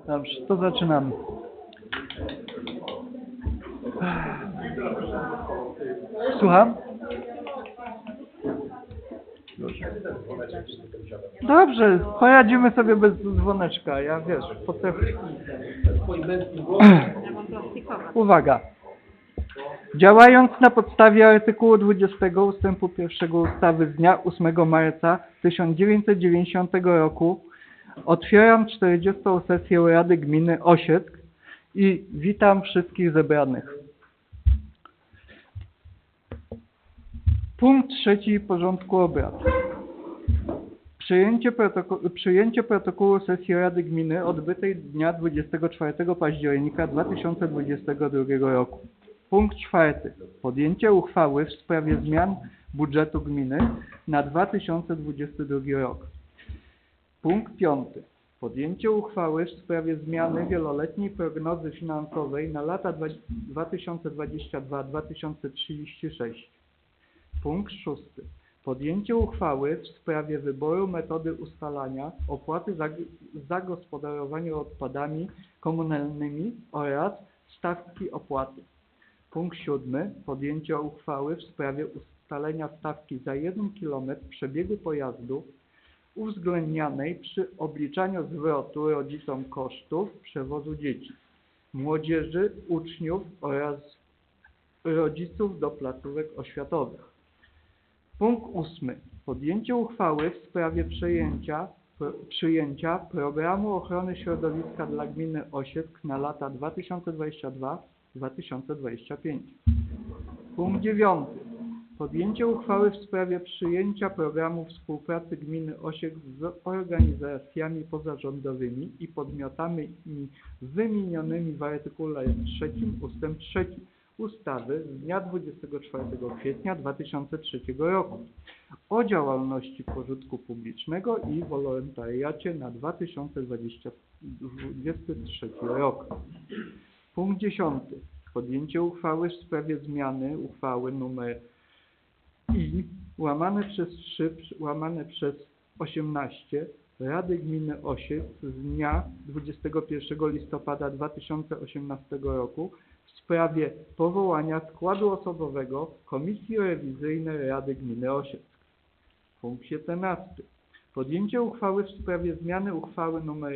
Dobrze, to zaczynamy. Słucham? Dobrze, poradzimy sobie bez dzwoneczka. Ja wiesz, potrafię. Uwaga. Działając na podstawie artykułu 20 ustępu 1 ustawy z dnia 8 marca 1990 roku otwieram 40. sesję Rady Gminy Osiecka i witam wszystkich zebranych. Punkt 3 porządku obrad. Przyjęcie protokołu sesji Rady Gminy odbytej dnia 24 października 2022 roku. Punkt 4. Podjęcie uchwały w sprawie zmian budżetu gminy na 2022 rok. Punkt 5. Podjęcie uchwały w sprawie zmiany wieloletniej prognozy finansowej na lata 2022-2036. Punkt 6. Podjęcie uchwały w sprawie wyboru metody ustalania opłaty za zagospodarowanie odpadami komunalnymi oraz stawki opłaty. Punkt 7. Podjęcie uchwały w sprawie ustalenia stawki za 1 km przebiegu pojazdu uwzględnianej przy obliczaniu zwrotu rodzicom kosztów przewozu dzieci, młodzieży, uczniów oraz rodziców do placówek oświatowych. Punkt 8. Podjęcie uchwały w sprawie przyjęcia programu ochrony środowiska dla gminy Osieck na lata 2022-2025. Punkt 9. Podjęcie uchwały w sprawie przyjęcia programu współpracy gminy Osieck z organizacjami pozarządowymi i podmiotami wymienionymi w artykule 3 ust. 3 ustawy z dnia 24 kwietnia 2003 roku o działalności pożytku publicznego i wolontariacie na 2023 rok. Punkt 10. Podjęcie uchwały w sprawie zmiany uchwały nr I/3/18 Rady Gminy Osiec z dnia 21 listopada 2018 roku w sprawie powołania składu osobowego Komisji Rewizyjnej Rady Gminy Osiec. Punkt 17. Podjęcie uchwały w sprawie zmiany uchwały nr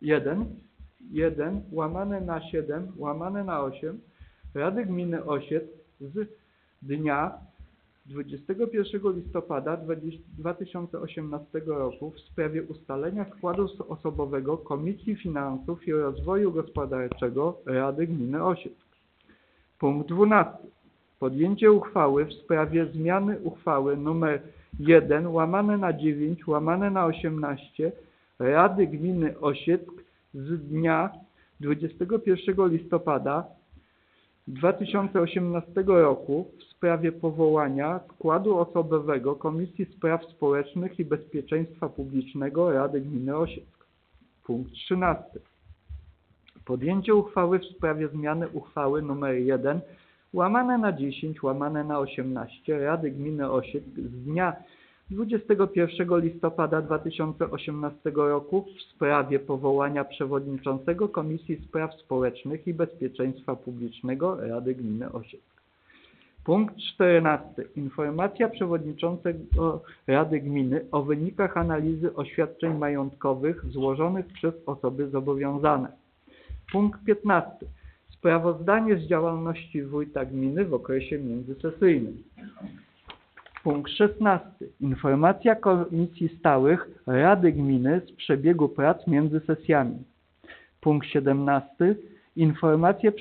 1/7/8 Rady Gminy Osiec z dnia 21 listopada 2018 roku w sprawie ustalenia składu osobowego Komisji Finansów i Rozwoju Gospodarczego Rady Gminy Osiec. Punkt 12. Podjęcie uchwały w sprawie zmiany uchwały nr 1/9/18 Rady Gminy Osieck z dnia 21 listopada 2018 roku w sprawie powołania składu osobowego Komisji Spraw Społecznych i Bezpieczeństwa Publicznego Rady Gminy Osieck. Punkt 13. Podjęcie uchwały w sprawie zmiany uchwały nr 1/10/18 Rady Gminy Osieck z dnia 21 listopada 2018 roku w sprawie powołania przewodniczącego Komisji Spraw Społecznych i Bezpieczeństwa Publicznego Rady Gminy Osieck. Punkt 14. Informacja przewodniczącego Rady Gminy o wynikach analizy oświadczeń majątkowych złożonych przez osoby zobowiązane. Punkt 15. Sprawozdanie z działalności wójta gminy w okresie międzysesyjnym. Punkt 16. Informacja Komisji Stałych Rady Gminy z przebiegu prac między sesjami. Punkt 17. Informacja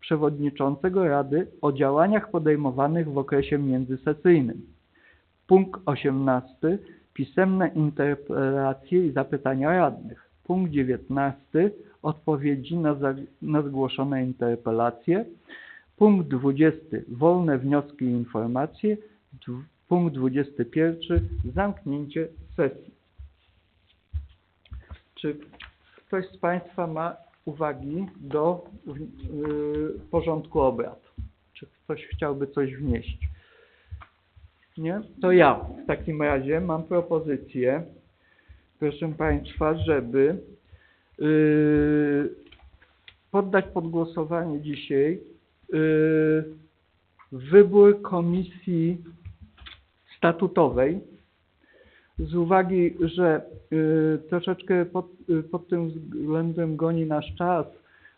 przewodniczącego Rady o działaniach podejmowanych w okresie międzysesyjnym. Punkt 18. Pisemne interpelacje i zapytania radnych. Punkt 19. Odpowiedzi na zgłoszone interpelacje. Punkt 20. Wolne wnioski i informacje. Punkt 21. Zamknięcie sesji. Czy ktoś z Państwa ma uwagi do porządku obrad? Czy ktoś chciałby coś wnieść? Nie? To ja w takim razie mam propozycję, proszę Państwa, żeby poddać pod głosowanie dzisiaj wybór komisji statutowej z uwagi, że troszeczkę pod tym względem goni nasz czas,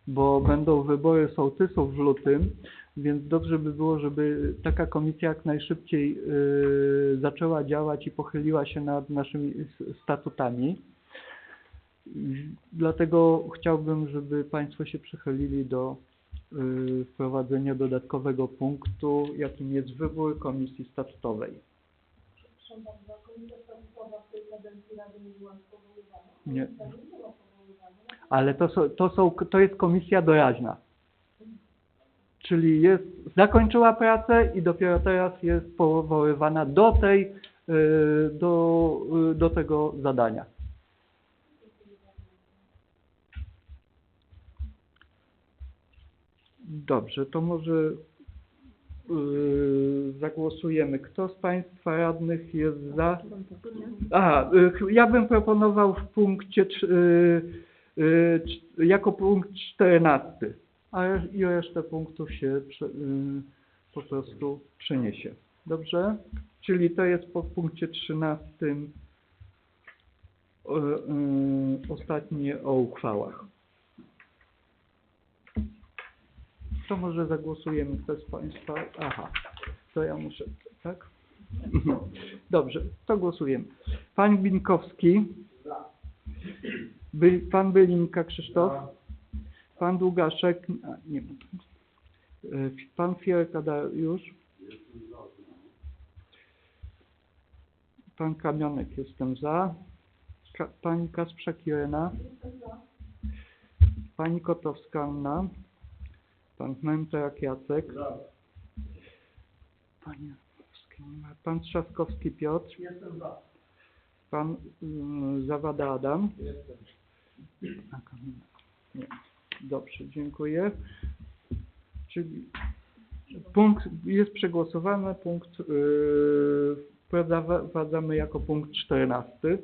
bo będą wybory sołtysów w lutym, więc dobrze by było, żeby taka komisja jak najszybciej zaczęła działać i pochyliła się nad naszymi statutami. Dlatego chciałbym, żeby Państwo się przychylili do wprowadzenia dodatkowego punktu, jakim jest wybór komisji statutowej. Proszę bardzo, komisja statutowa w tej kadencji Rady nie była powoływana. Nie. Nie była powoływana. Ale to jest komisja doraźna. Czyli zakończyła pracę i dopiero teraz jest powoływana do tego zadania. Dobrze, to może zagłosujemy. Kto z Państwa radnych jest za? Ja bym proponował w punkcie jako punkt 14, i resztę punktów się po prostu przeniesie. Dobrze? Czyli to jest po punkcie 13 ostatnie o uchwałach. To może zagłosujemy. Kto z Państwa? Aha, to ja muszę, tak? Dobrze, to głosujemy. Pan Binkowski. Pan Bylinka Krzysztof. Pan Długaszek. Nie. Pan Fierka Dariusz. Pan Kamionek, jestem za. Pani Kasprzak Irena. Pani Kotowska Anna. Pan Męczak Jacek. Pan Trzaskowski Piotr. Jestem za. Pan Zawada Adam. Jestem. Nie. Dobrze, dziękuję. Czyli punkt jest przegłosowany, punkt wprowadzamy jako punkt 14.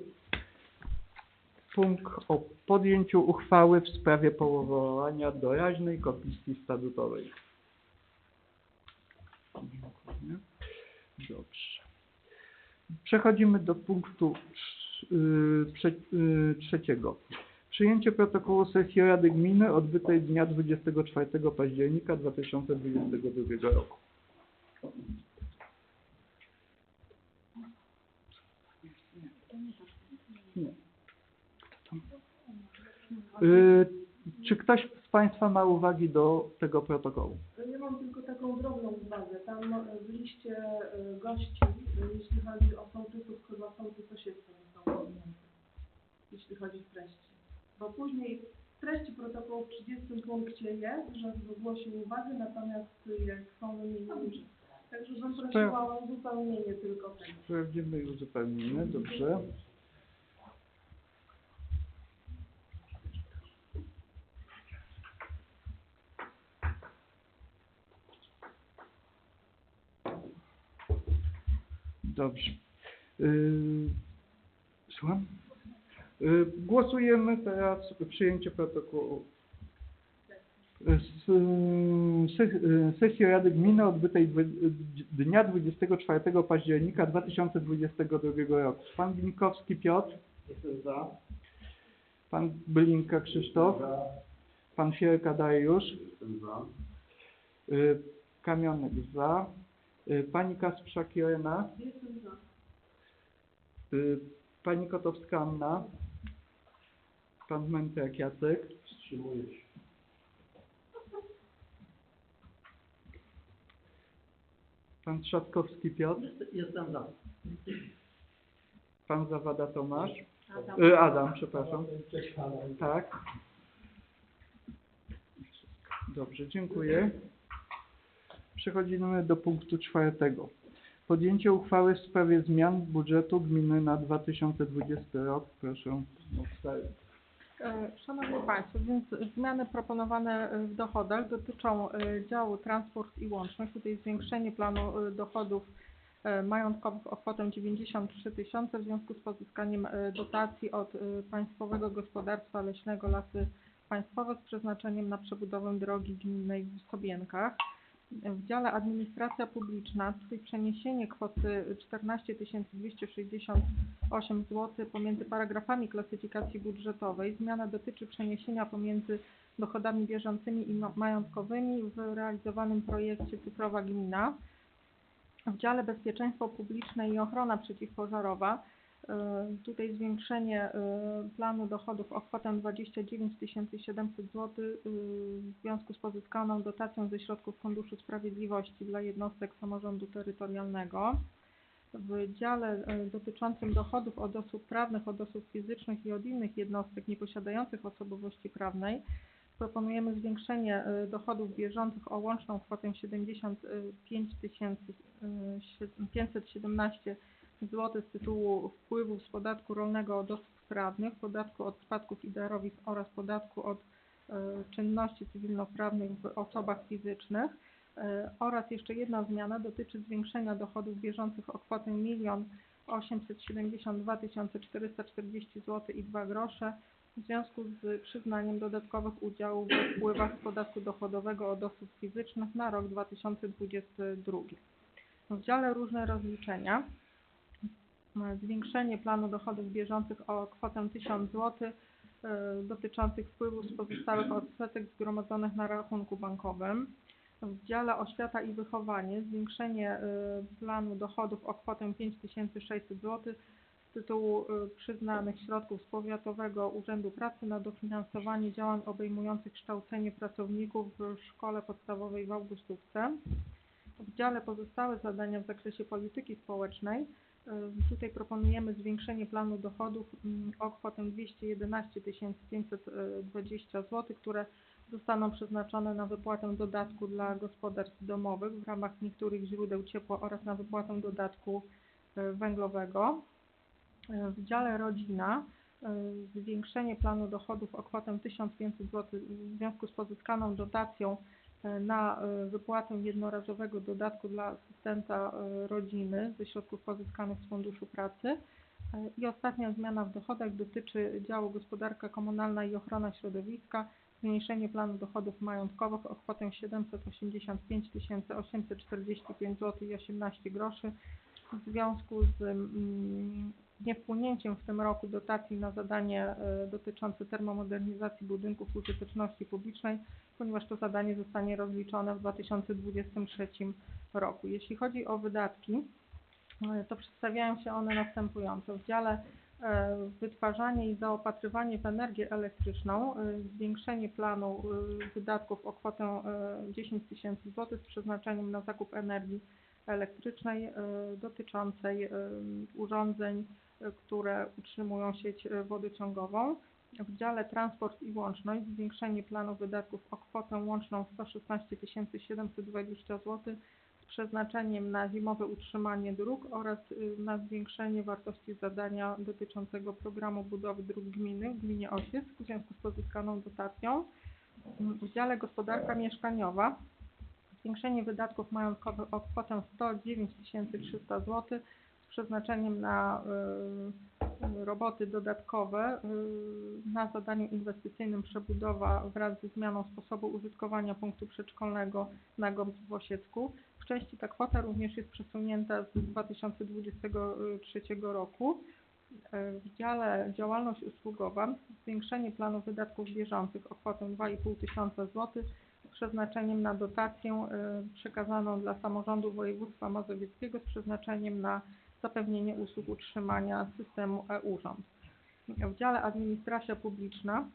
Punkt o podjęciu uchwały w sprawie powołania doraźnej komisji statutowej. Dziękuję. Dobrze. Przechodzimy do punktu trzeciego. Przyjęcie protokołu sesji Rady Gminy odbytej dnia 24 października 2022 roku. Nie. Czy ktoś z Państwa ma uwagi do tego protokołu? Ja mam tylko taką drobną uwagę. Tam w liście gości, jeśli chodzi o sołtysów, chyba sołtys Osiecka nie są pominięte, jeśli chodzi o treści. Bo później w treści protokołu w 30 punkcie jest, że zgłosił uwagę, natomiast jak są wymienione. Także bym prosiła o uzupełnienie tylko tego. Sprawdzimy i uzupełnimy, dobrze. Dobrze. Słucham? Głosujemy teraz przyjęcie protokołu z sesji Rady Gminy odbytej dnia 24 października 2022 roku. Pan Binkowski Piotr. Jestem za. Pan Bylinka Krzysztof. Za. Pan Fierka Dariusz. Jestem za. Kamionek za. Pani Kasprzak Irena. Jestem za. Pani Kotowska Anna. Pan Męczak Jacek. Wstrzymuję się. Pan Trzaskowski Piotr. Jestem za. Pan Zawada Tomasz. Adam. Adam, przepraszam. Cześć Adam. Tak. Dobrze, dziękuję. Przechodzimy do punktu 4. Podjęcie uchwały w sprawie zmian budżetu gminy na 2020 rok. Proszę. Szanowni Państwo, więc zmiany proponowane w dochodach dotyczą działu transport i łączność. Tutaj zwiększenie planu dochodów majątkowych o kwotę 93 000 w związku z pozyskaniem dotacji od Państwowego Gospodarstwa Leśnego Lasy Państwowe z przeznaczeniem na przebudowę drogi gminnej w Sobienkach. W dziale Administracja Publiczna tutaj przeniesienie kwoty 14 268 zł pomiędzy paragrafami klasyfikacji budżetowej. Zmiana dotyczy przeniesienia pomiędzy dochodami bieżącymi i majątkowymi w realizowanym projekcie Cyfrowa Gmina. W dziale Bezpieczeństwo Publiczne i Ochrona Przeciwpożarowa tutaj zwiększenie planu dochodów o kwotę 29 700 zł w związku z pozyskaną dotacją ze środków Funduszu Sprawiedliwości dla jednostek samorządu terytorialnego. W dziale dotyczącym dochodów od osób prawnych, od osób fizycznych i od innych jednostek nieposiadających osobowości prawnej proponujemy zwiększenie dochodów bieżących o łączną kwotę 75 517 zł z tytułu wpływów z podatku rolnego od osób prawnych, podatku od spadków i darowizn oraz podatku od czynności cywilnoprawnych w osobach fizycznych. Oraz jeszcze jedna zmiana dotyczy zwiększenia dochodów bieżących o kwotę 1 872 440 zł i 2 grosze w związku z przyznaniem dodatkowych udziałów we wpływach z podatku dochodowego od osób fizycznych na rok 2022. W dziale Różne rozliczenia zwiększenie planu dochodów bieżących o kwotę 1000 zł dotyczących wpływów z pozostałych odsetek zgromadzonych na rachunku bankowym. W dziale Oświata i Wychowanie zwiększenie planu dochodów o kwotę 5600 zł z tytułu przyznanych środków z Powiatowego Urzędu Pracy na dofinansowanie działań obejmujących kształcenie pracowników w Szkole Podstawowej w Augustówce. W dziale Pozostałe zadania w zakresie polityki społecznej tutaj proponujemy zwiększenie planu dochodów o kwotę 211 520 zł, które zostaną przeznaczone na wypłatę dodatku dla gospodarstw domowych w ramach niektórych źródeł ciepła oraz na wypłatę dodatku węglowego. W dziale Rodzina zwiększenie planu dochodów o kwotę 1500 zł w związku z pozyskaną dotacją na wypłatę jednorazowego dodatku dla asystenta rodziny ze środków pozyskanych z Funduszu Pracy. I ostatnia zmiana w dochodach dotyczy działu Gospodarka Komunalna i Ochrona Środowiska. Zmniejszenie planu dochodów majątkowych o kwotę 785 845 zł i 18 groszy w związku z niewpłynięciem w tym roku dotacji na zadanie dotyczące termomodernizacji budynków użyteczności publicznej, ponieważ to zadanie zostanie rozliczone w 2023 roku. Jeśli chodzi o wydatki, to przedstawiają się one następująco. W dziale Wytwarzanie i zaopatrywanie w energię elektryczną zwiększenie planu wydatków o kwotę 10 000 zł z przeznaczeniem na zakup energii elektrycznej dotyczącej urządzeń, które utrzymują sieć wodociągową. W dziale Transport i Łączność zwiększenie planu wydatków o kwotę łączną 116 720 zł z przeznaczeniem na zimowe utrzymanie dróg oraz na zwiększenie wartości zadania dotyczącego programu budowy dróg gminy w gminie Osiec w związku z pozyskaną dotacją. W dziale Gospodarka Mieszkaniowa zwiększenie wydatków majątkowych o kwotę 109 300 zł z przeznaczeniem na roboty dodatkowe na zadaniu inwestycyjnym przebudowa wraz ze zmianą sposobu użytkowania punktu przedszkolnego na Gorbcu w Osiecku. W części ta kwota również jest przesunięta z 2023 roku. W dziale Działalność usługowa zwiększenie planu wydatków bieżących o kwotę 2500 zł z przeznaczeniem na dotację przekazaną dla samorządu województwa mazowieckiego z przeznaczeniem na zapewnienie usług utrzymania systemu e-Urząd. W dziale Administracja Publiczna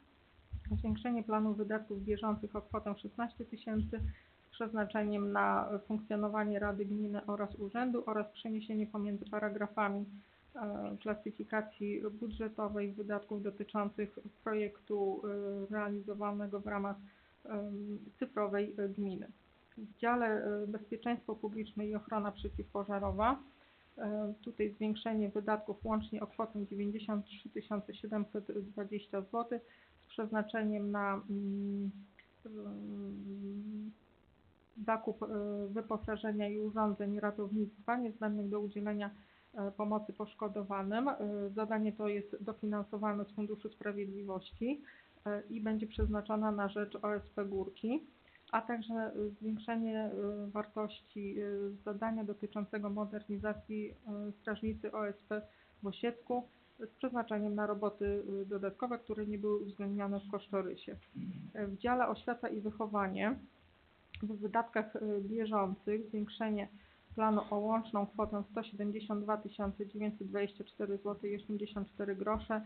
zwiększenie planu wydatków bieżących o kwotę 16 000 z przeznaczeniem na funkcjonowanie Rady Gminy oraz Urzędu oraz przeniesienie pomiędzy paragrafami klasyfikacji budżetowej wydatków dotyczących projektu realizowanego w ramach Cyfrowej Gminy. W dziale Bezpieczeństwo Publiczne i Ochrona Przeciwpożarowa tutaj zwiększenie wydatków łącznie o kwotę 93 720 zł z przeznaczeniem na zakup wyposażenia i urządzeń ratownictwa niezbędnych do udzielenia pomocy poszkodowanym. Zadanie to jest dofinansowane z Funduszu Sprawiedliwości i będzie przeznaczona na rzecz OSP Górki, a także zwiększenie wartości zadania dotyczącego modernizacji strażnicy OSP w Osiecku z przeznaczeniem na roboty dodatkowe, które nie były uwzględnione w kosztorysie. W dziale Oświata i Wychowanie w wydatkach bieżących zwiększenie planu o łączną kwotę 172 924 zł i 84 grosze.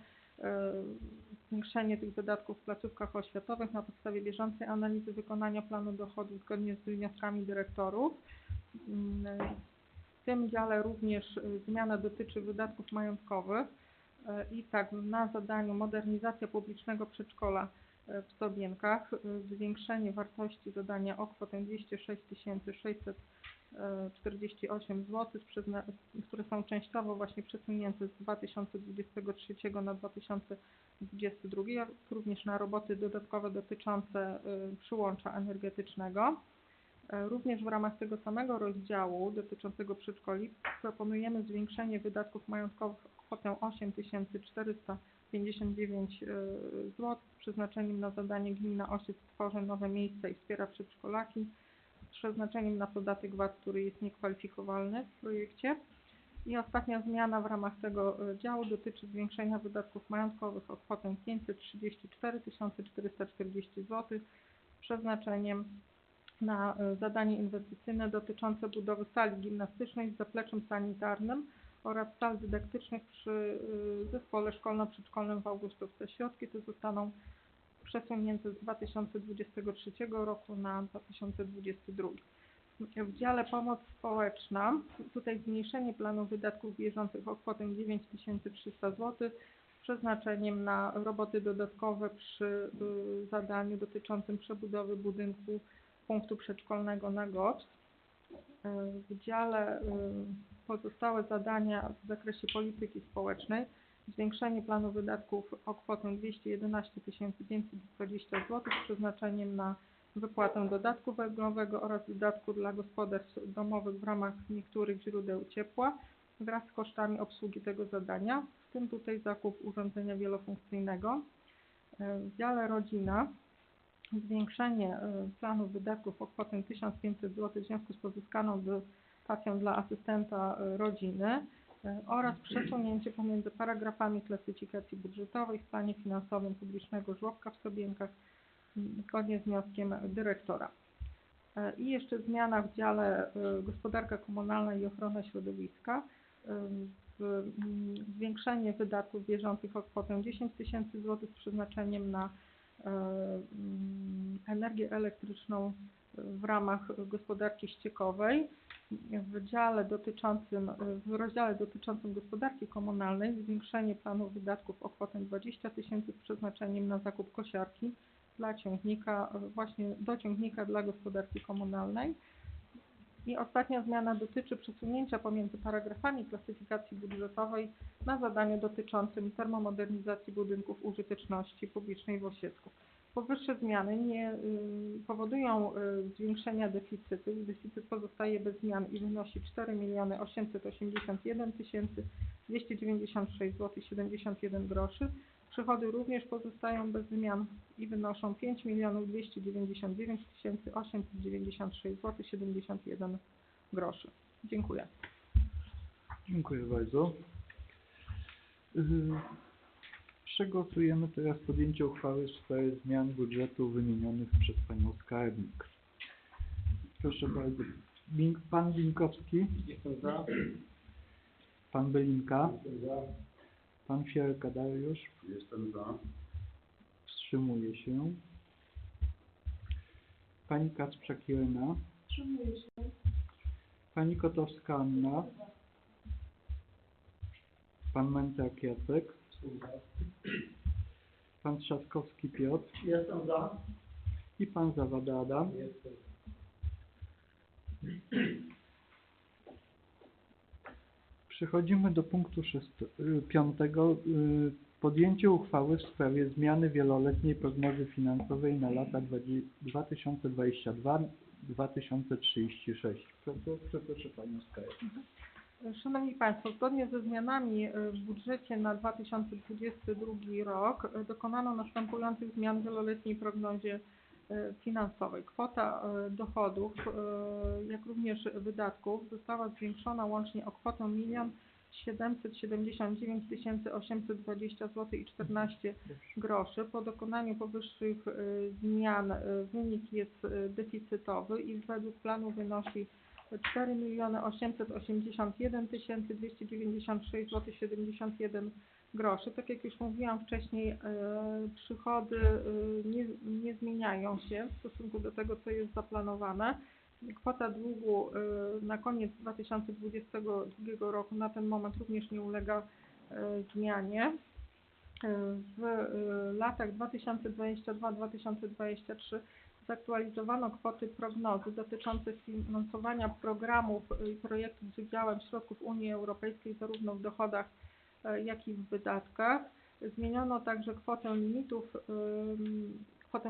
Zwiększenie tych wydatków w placówkach oświatowych na podstawie bieżącej analizy wykonania planu dochodów zgodnie z wnioskami dyrektorów. W tym dziale również zmiana dotyczy wydatków majątkowych i tak na zadaniu modernizacja publicznego przedszkola w Sobienkach zwiększenie wartości zadania o kwotę 206 648 zł, które są częściowo właśnie przesunięte z 2023 na 2022, jak również na roboty dodatkowe dotyczące przyłącza energetycznego. Również w ramach tego samego rozdziału dotyczącego przedszkoli proponujemy zwiększenie wydatków majątkowych o kwotę 8 459 zł z przeznaczeniem na zadanie Gmina Osiec tworzy nowe miejsca i wspiera przedszkolaki z przeznaczeniem na podatek VAT, który jest niekwalifikowalny w projekcie. I ostatnia zmiana w ramach tego działu dotyczy zwiększenia wydatków majątkowych o kwotę 534 440 zł z przeznaczeniem na zadanie inwestycyjne dotyczące budowy sali gimnastycznej z zapleczem sanitarnym oraz sal dydaktycznych przy zespole szkolno-przedszkolnym w Augustowce. Środki te zostaną przesunięte z 2023 roku na 2022. W dziale Pomoc Społeczna tutaj zmniejszenie planu wydatków bieżących o kwotę 9300 zł z przeznaczeniem na roboty dodatkowe przy zadaniu dotyczącym przebudowy budynku punktu przedszkolnego na Gocz. W dziale pozostałe zadania w zakresie polityki społecznej zwiększenie planu wydatków o kwotę 211 520 zł z przeznaczeniem na wypłatę dodatku węglowego oraz dodatku dla gospodarstw domowych w ramach niektórych źródeł ciepła wraz z kosztami obsługi tego zadania, w tym tutaj zakup urządzenia wielofunkcyjnego. W dziale Rodzina zwiększenie planu wydatków o kwotę 1500 zł w związku z pozyskaną dotacją dla asystenta rodziny oraz przesunięcie pomiędzy paragrafami klasyfikacji budżetowej w planie finansowym publicznego żłobka w Sobienkach zgodnie z wnioskiem dyrektora. I jeszcze zmiana w dziale Gospodarka Komunalna i Ochrona Środowiska. Zwiększenie wydatków bieżących o kwotę 10 000 zł z przeznaczeniem na energię elektryczną w ramach gospodarki ściekowej. W rozdziale dotyczącym gospodarki komunalnej zwiększenie planu wydatków o kwotę 20 000 z przeznaczeniem na zakup kosiarki dla ciągnika, właśnie do ciągnika dla gospodarki komunalnej. I ostatnia zmiana dotyczy przesunięcia pomiędzy paragrafami klasyfikacji budżetowej na zadaniu dotyczącym termomodernizacji budynków użyteczności publicznej w Osiecku. Powyższe zmiany nie powodują zwiększenia deficytu. Deficyt pozostaje bez zmian i wynosi 4 881 296 zł 71 groszy. Przychody również pozostają bez zmian i wynoszą 5 299 896 zł 71 groszy. Dziękuję. Dziękuję bardzo. Przegłosujemy teraz podjęcie uchwały w sprawie zmian budżetu wymienionych przez Panią Skarbnik. Proszę bardzo. Pan Binkowski. Jestem za. Pan Belinka. Jestem za. Pan Fielka Dariusz. Jestem za. Wstrzymuje się. Pani Kacprzak Irena. Wstrzymuję się. Pani Kotowska Anna. Pan Męcak Jacek. Pan Trzaskowski Piotr. Jestem za. I Pan Zawada Adam. Jestem. Przechodzimy do punktu 5. Podjęcie uchwały w sprawie zmiany wieloletniej prognozy finansowej na lata 2036. Przeproszę Panią Skaję. Szanowni Państwo, zgodnie ze zmianami w budżecie na 2022 rok dokonano następujących zmian w wieloletniej prognozie finansowej. Kwota dochodów, jak również wydatków została zwiększona łącznie o kwotę 1 779 820 zł i 14 groszy. Po dokonaniu powyższych zmian wynik jest deficytowy i według planu wynosi 4 881 296 zł 71 groszy. Tak jak już mówiłam wcześniej, przychody nie zmieniają się w stosunku do tego, co jest zaplanowane. Kwota długu na koniec 2022 roku na ten moment również nie ulega zmianie. W latach 2022-2023 zaktualizowano kwoty prognozy dotyczące finansowania programów i projektów z udziałem środków Unii Europejskiej zarówno w dochodach, jak i w wydatkach. Zmieniono także kwotę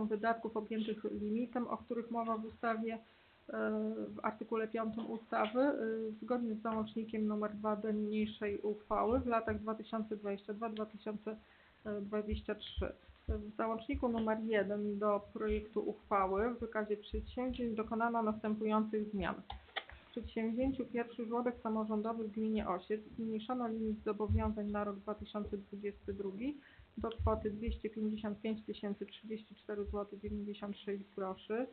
wydatków objętych limitem, o których mowa w ustawie, w artykule 5 ustawy, zgodnie z załącznikiem nr 2 do niniejszej uchwały w latach 2022-2023. W załączniku nr 1 do projektu uchwały w wykazie przedsięwzięć dokonano następujących zmian. W przedsięwzięciu pierwszy żłobek samorządowy w gminie Osiec zmniejszono limit zobowiązań na rok 2022 do kwoty 255 034 zł 96 groszy.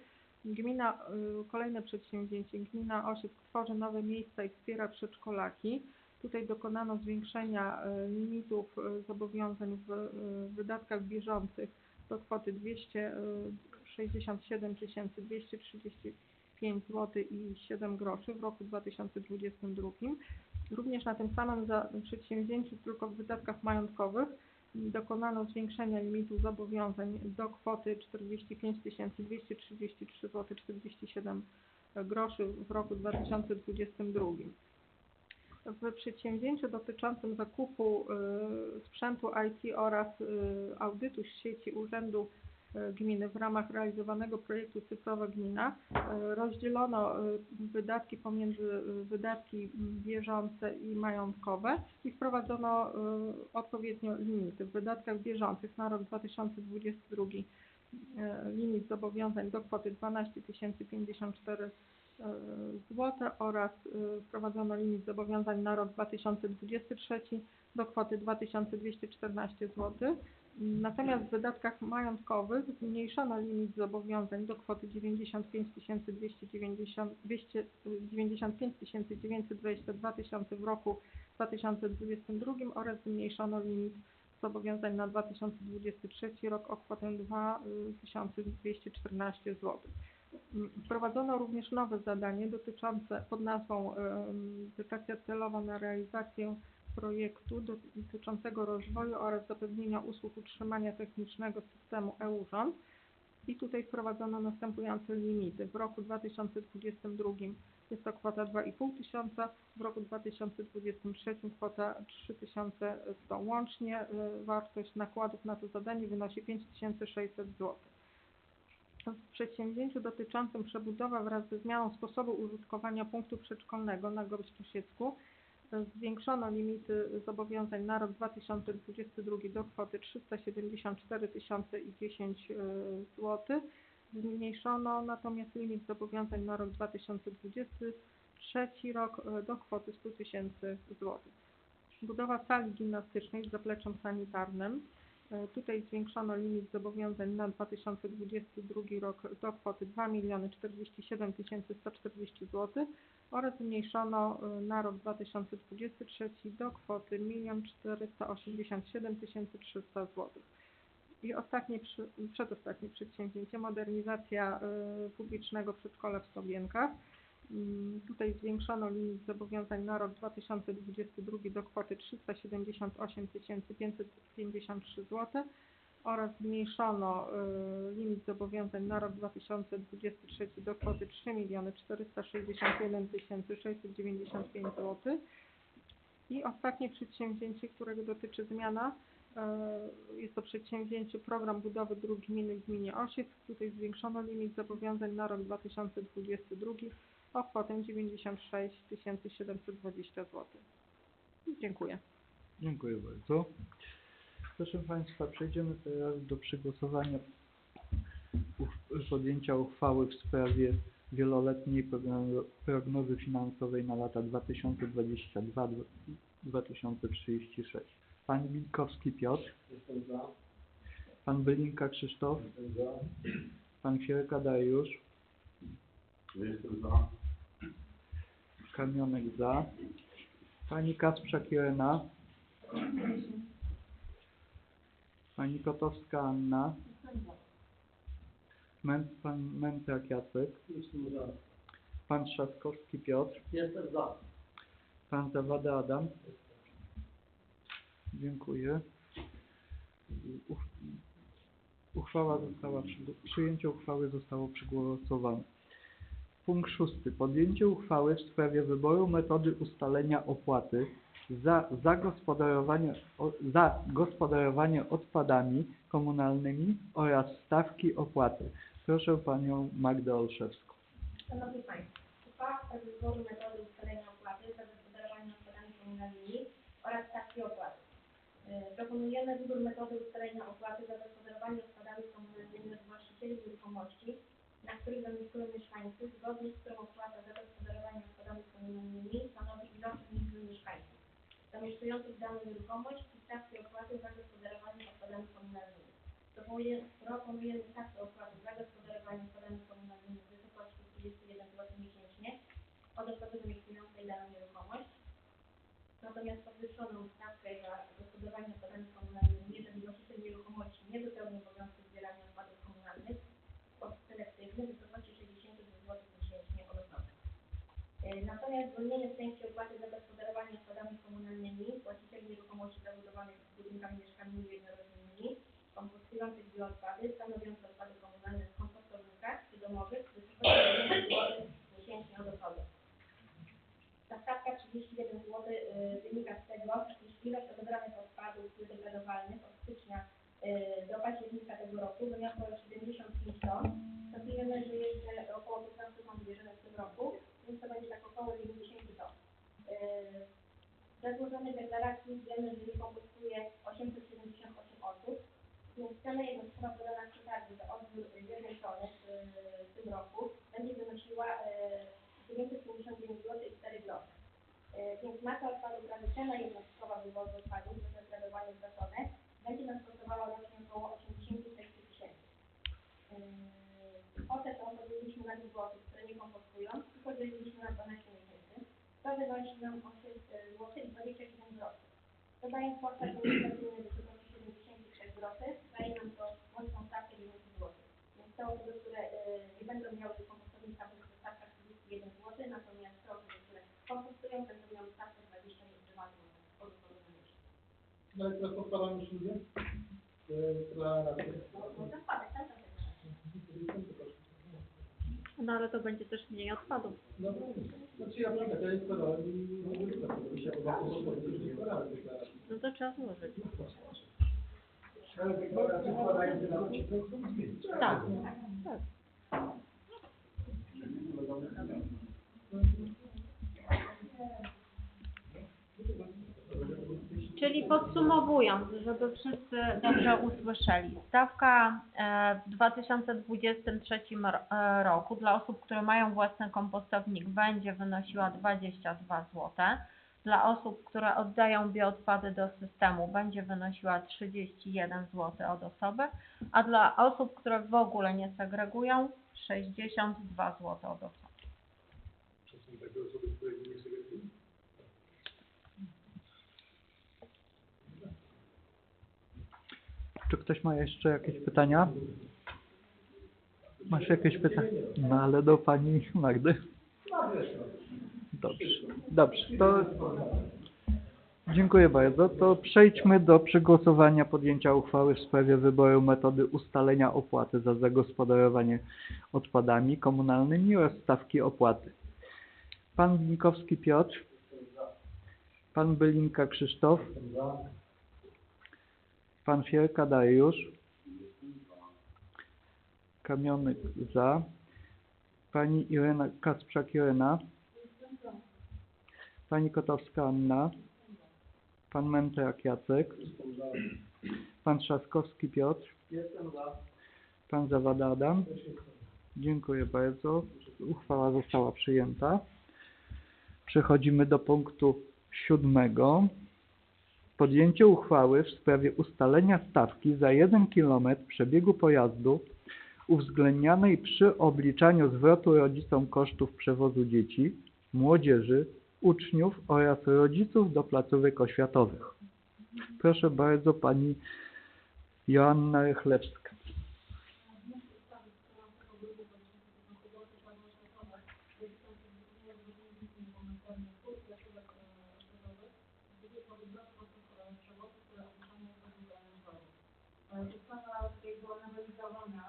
Kolejne przedsięwzięcie. Gmina Osiec tworzy nowe miejsca i wspiera przedszkolaki. Tutaj dokonano zwiększenia limitów zobowiązań w wydatkach bieżących do kwoty 267 235 zł i 7 groszy w roku 2022. Również na tym samym przedsięwzięciu, tylko w wydatkach majątkowych, dokonano zwiększenia limitu zobowiązań do kwoty 45 233 zł 47 groszy w roku 2022. W przedsięwzięciu dotyczącym zakupu sprzętu IT oraz audytu sieci Urzędu Gminy w ramach realizowanego projektu Cyfrowa Gmina rozdzielono wydatki pomiędzy wydatki bieżące i majątkowe i wprowadzono odpowiednio limity. W wydatkach bieżących na rok 2022 limit zobowiązań do kwoty 12 054 zł oraz wprowadzono limit zobowiązań na rok 2023 do kwoty 2214 zł. Natomiast w wydatkach majątkowych zmniejszono limit zobowiązań do kwoty 95 922 000 w roku 2022 oraz zmniejszono limit zobowiązań na 2023 rok o kwotę 2214 zł. Wprowadzono również nowe zadanie dotyczące pod nazwą dotacja celowa na realizację projektu dotyczącego rozwoju oraz zapewnienia usług utrzymania technicznego systemu e-Urząd. I tutaj wprowadzono następujące limity. W roku 2022 jest to kwota 2,5 tysiąca, w roku 2023 kwota 3100. Łącznie wartość nakładów na to zadanie wynosi 5600 zł. W przedsięwzięciu dotyczącym przebudowy wraz ze zmianą sposobu użytkowania punktu przedszkolnego na Gościu zwiększono limity zobowiązań na rok 2022 do kwoty 374 010 zł. Zmniejszono natomiast limit zobowiązań na rok 2023 rok do kwoty 100 000 zł. Budowa sali gimnastycznej z zapleczem sanitarnym. Tutaj zwiększono limit zobowiązań na 2022 rok do kwoty 2 047 140 zł oraz zmniejszono na rok 2023 do kwoty 1 487 300 zł. I przedostatnie przedsięwzięcie, modernizacja publicznego przedszkola w Sobienkach. Tutaj zwiększono limit zobowiązań na rok 2022 do kwoty 378 553 zł oraz zmniejszono limit zobowiązań na rok 2023 do kwoty 3 461 695 zł. I ostatnie przedsięwzięcie, którego dotyczy zmiana, Jest to przedsięwzięcie program budowy dróg gminy w gminie Osieck. Tutaj zwiększono limit zobowiązań na rok 2022 o kwotę 96 720 zł. Dziękuję. Dziękuję bardzo. Proszę Państwa, przejdziemy teraz do przegłosowania podjęcia uchwały w sprawie wieloletniej prognozy finansowej na lata 2022-2036. Pan Wilkowski Piotr, Jestem za. Pan Bylinka Krzysztof, Jestem za. Pan Sierka Dariusz, Jestem za. Kamionek za, Pani Kasprzak Irena, Pani Kotowska Anna, Pan Mędrak Jacek, Jestem za. Pan Trzaskowski Piotr, Jestem za. Pan Zawada Adam. Dziękuję. Przyjęcie uchwały zostało przegłosowane. Punkt 6. Podjęcie uchwały w sprawie wyboru metody ustalenia opłaty za gospodarowanie odpadami komunalnymi oraz stawki opłaty. Proszę Panią Magdę Olszewską. Szanowni Państwo, uchwała w sprawie wyboru metody ustalenia opłaty za gospodarowanie odpadami komunalnymi oraz stawki opłaty. Proponujemy wybór metody ustalenia opłaty za gospodarowanie odpadami komunalnymi od właścicieli nieruchomości, na których zamieszkują mieszkańcy, zgodnie z którą opłata za gospodarowanie odpadami komunalnymi stanowi ilość liczby mieszkańców zamieszkujących daną nieruchomość i stawki opłaty za gospodarowanie odpadami komunalnymi. Proponujemy stawkę opłaty za gospodarowanie odpadami komunalnymi w wysokości 31 zł miesięcznie od osoby zamieszkującej daną nieruchomość. Natomiast podwyższoną stawkę za gospodarowanie odpadami komunalnymi, jeżeli właściciel nieruchomości nie wypełni obowiązku zbierania odpadów komunalnych w sposób selektywny w wysokości 62 zł miesięcznie od osoby. Natomiast zwolnienie z części opłaty za gospodarowanie odpadami komunalnymi właścicieli nieruchomości zabudowanych budynkami mieszkalnymi jednorodzinnymi kompostujących bioodpady stanowiące odpady komunalne w kompostownikach przydomowych w wysokości 1 zł miesięcznie od osoby. Ta stawka 31 zł wynika z tego, iż ilość odebranych odpadów biodegradowalnych od stycznia do października tego roku wyniosła 75 ton. Szacujemy, że jeszcze około 15 ton zbierzemy w tym roku, więc to będzie tak około 90 ton. Z złożonej deklaracji wiemy, że wykompostuje 878 osób, więc cena jednostkowa podana w przetargu za odbiór 1 tony w tym roku będzie wynosiła 959 zł i 4 grosze. Więc masa odpadów razy cena jednostkowa wywozu odpadów zdegradowanych za tonę będzie nas kosztowała rocznie około 86 tysięcy. Kwotę tą podzieliliśmy na 2 zł, które nie kompostują i podzieliliśmy na 12 miesięcy. To wynosi nam 8 zł i 27 groszy. Dodając płatę administracyjną w wysokości 76 groszy, daje nam to łączną stawkę 9 zł. Więc te osoby, które nie będą miały kompostownika, będzie to stawka 41 zł, natomiast te osoby, które kompostują, będą miały stawkę 22 zł od osoby na miesiąc. No i teraz podkładam już ludzie? Można wpadać, tak? No ale to będzie też mniej odpadów. No, znaczy ja wiem, ja nie składałem i nie wiem, się nie składałem deklaracji. No to trzeba złożyć. Ale deklaracje składają się na uciekł, to zmienić. Tak, tak. Czyli podsumowując, żeby wszyscy dobrze usłyszeli, stawka w 2023 roku dla osób, które mają własny kompostownik będzie wynosiła 22 zł. Dla osób, które oddają bioodpady do systemu będzie wynosiła 31 zł od osoby, a dla osób, które w ogóle nie segregują 62 zł od osoby. Czy są takie osoby, które nie segregują? Czy ktoś ma jeszcze jakieś pytania? Masz jakieś pytania? No ale do Pani Magdy. Dobrze, dobrze. To dziękuję bardzo. To przejdźmy do przegłosowania podjęcia uchwały w sprawie wyboru metody ustalenia opłaty za zagospodarowanie odpadami komunalnymi oraz stawki opłaty. Pan Wilkowski Piotr, Pan Bylinka Krzysztof, Pan Fierka Dariusz. Kamionek za. Pani Irena Kacprzak-Irena. Pani Kotowska Anna. Pan Mędrak Jacek. Pan Trzaskowski Piotr. Jestem za. Pan Zawada Adam. Też jestem. Dziękuję bardzo. Uchwała została przyjęta. Przechodzimy do punktu 7. Podjęcie uchwały w sprawie ustalenia stawki za 1 km przebiegu pojazdu uwzględnianej przy obliczaniu zwrotu rodzicom kosztów przewozu dzieci, młodzieży, uczniów oraz rodziców do placówek oświatowych. Proszę bardzo, pani Joanna Rychlewska. Ustawa była nowelizowana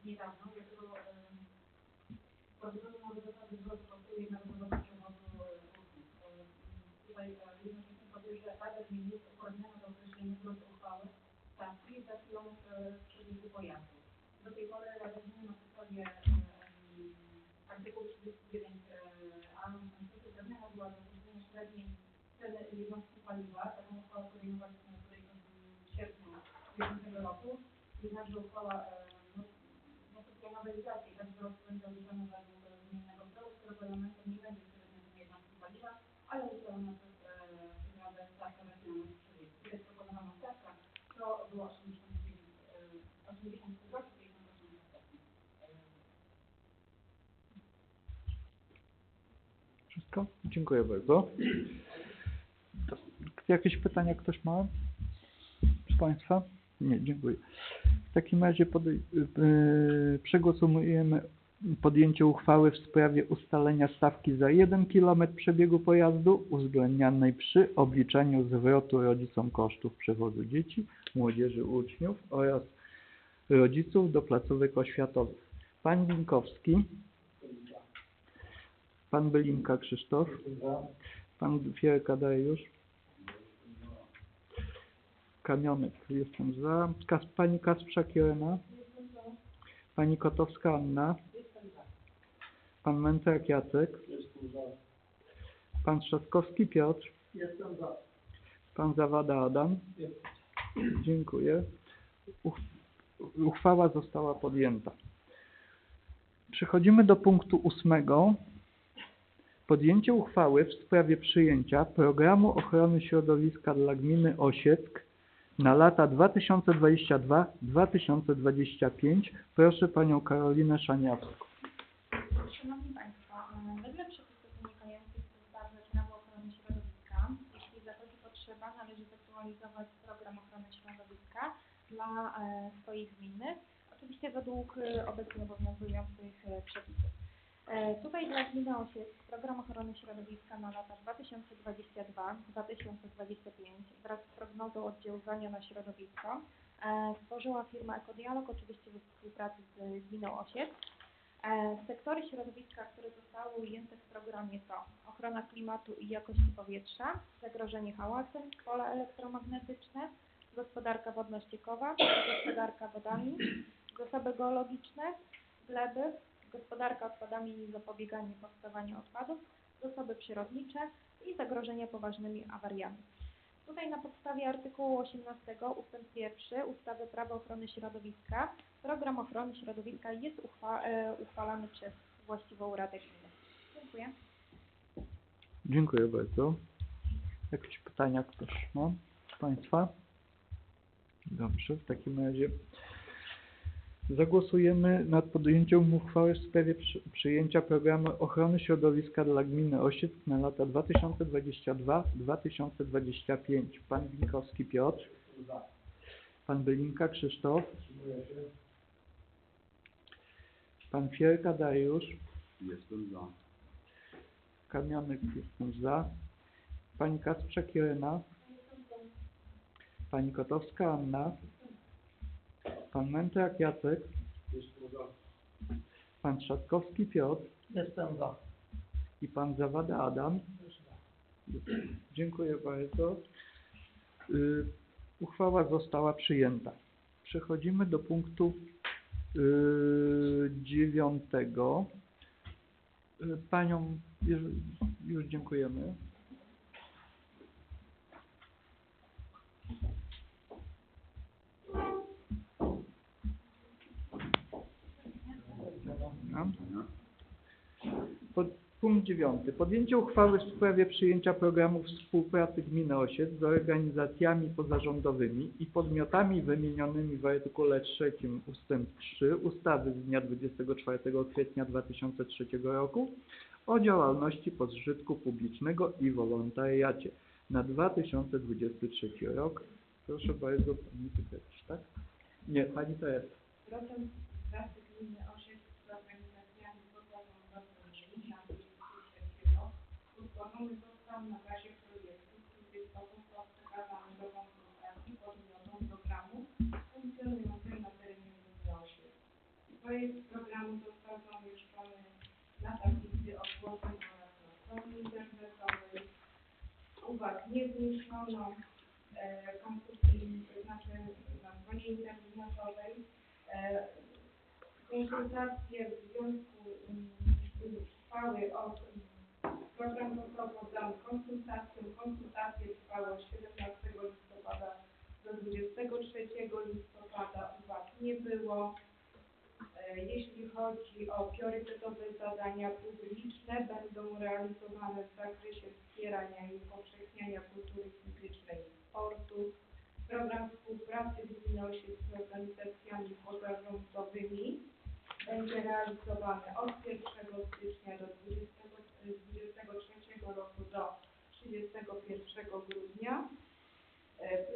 niedawno, dlatego wprowadzono nowe zasady zwrotu kosztów jednorazowego przewozu usług. Tutaj jednocześnie powiem, że Rada Gminy uprawniona do określenia zwrotu uchwały stawki za kilometr przebiegu pojazdu. Do tej pory Rada Gminy na podstawie artykułu 39a uprawniona była do określenia średniej ceny jednostki paliwa. Taką uchwałę podejmowaliśmy tutaj w sierpniu bieżącego roku, jednakże uchwała następuje nowelizacji, tak wzrost będzie odliczony według zmiennego wzrostu, którego elementem nie będzie średnia jednostki paliwa, ale ustalona przez Radę stawka na kilometr przebiegu. Tutaj proponowana stawka to było 80 zł, 58 stopni. Wszystko? Dziękuję bardzo. Jakieś pytania ktoś ma z Państwa? Nie, dziękuję. W takim razie przegłosujemy podjęcie uchwały w sprawie ustalenia stawki za 1 km przebiegu pojazdu uwzględnianej przy obliczaniu zwrotu rodzicom kosztów przewozu dzieci, młodzieży, uczniów oraz rodziców do placówek oświatowych. Pan Binkowski. Pan Bylinka Krzysztof. Pan Fierka Dariusz. Kamionek, jestem za. Pani Kacprzak-Irena. Pani Kotowska Anna. Pan Mędrak Jacek. Jestem za. Pan Trzaskowski Piotr. Jestem za. Pan Zawada Adam. Jestem. Dziękuję. Uchwała została podjęta. Przechodzimy do punktu 8. Podjęcie uchwały w sprawie przyjęcia programu ochrony środowiska dla gminy Osieck na lata 2022-2025. Proszę Panią Karolinę Szaniawską. Szanowni Państwo, wedle przepisów wynikających z ustawy Prawo ochrony środowiska, jeśli zachodzi potrzeba, należy zaktualizować program ochrony środowiska dla swoich gminy, oczywiście według obecnie obowiązujących przepisów. Tutaj dla gminy Osieck program ochrony środowiska na lata 2022-2025 wraz z prognozą oddziaływania na środowisko stworzyła firma Ekodialog, oczywiście we współpracy z gminą Osieck. Sektory środowiska, które zostały ujęte w programie to ochrona klimatu i jakości powietrza, zagrożenie hałasem, pola elektromagnetyczne, gospodarka wodno-ściekowa, gospodarka wodami, zasoby geologiczne, gleby, gospodarka odpadami i zapobieganie powstawaniu odpadów, zasoby przyrodnicze i zagrożenia poważnymi awariami. Tutaj na podstawie artykułu 18 ust. 1 ustawy Prawo ochrony środowiska program ochrony środowiska jest uchwalany przez właściwą Radę Gminy. Dziękuję. Dziękuję bardzo. Jakieś pytania ktoś ma z Państwa? Dobrze, w takim razie zagłosujemy nad podjęciem uchwały w sprawie przyjęcia programu ochrony środowiska dla gminy Osieck na lata 2022-2025. Pan Binkowski Piotr. Pan Bylinka Krzysztof. Pan Fierka Dariusz. Jestem za. Kamionek, jestem za. Pani Kacprzak-Irena. Pani Kotowska Anna. Pan Mędrak Jacek. Jestem za. Pan Trzaskowski Piotr. Jestem za. I Pan Zawada Adam. Dziękuję bardzo. Uchwała została przyjęta. Przechodzimy do punktu 9. Paniom już dziękujemy. Punkt 9. Podjęcie uchwały w sprawie przyjęcia programu współpracy gminy Osiec z organizacjami pozarządowymi i podmiotami wymienionymi w artykule 3 ust. 3 ustawy z dnia 24 kwietnia 2003 roku o działalności pożytku publicznego i wolontariacie na 2023 rok. Proszę bardzo, pani Pytecz, tak? Nie, pani to jest. Program pracy gminy Osiec z organizacjami pozarządowymi na 2023 rok utworzony został na bazie projektu, który został przekazany do konsultacji podmiotom programu funkcjonującym na terenie gminy Osiec. Projekt programu został zamieszczony na tablicy ogłoszeń oraz na stronie internetowej. Uwag nie zniesiono, na stronie internetowej. Konsultacje w związku trwały program został poddany konsultacjom. Konsultacje trwały od 17 listopada do 23 listopada. Uwag nie było. Jeśli chodzi o priorytetowe zadania publiczne, będą realizowane w zakresie wspierania i upowszechniania kultury fizycznej i sportu. Program współpracy gminy Osiec z organizacjami pozarządowymi będzie realizowany od 1 stycznia do 2023 roku do 31 grudnia.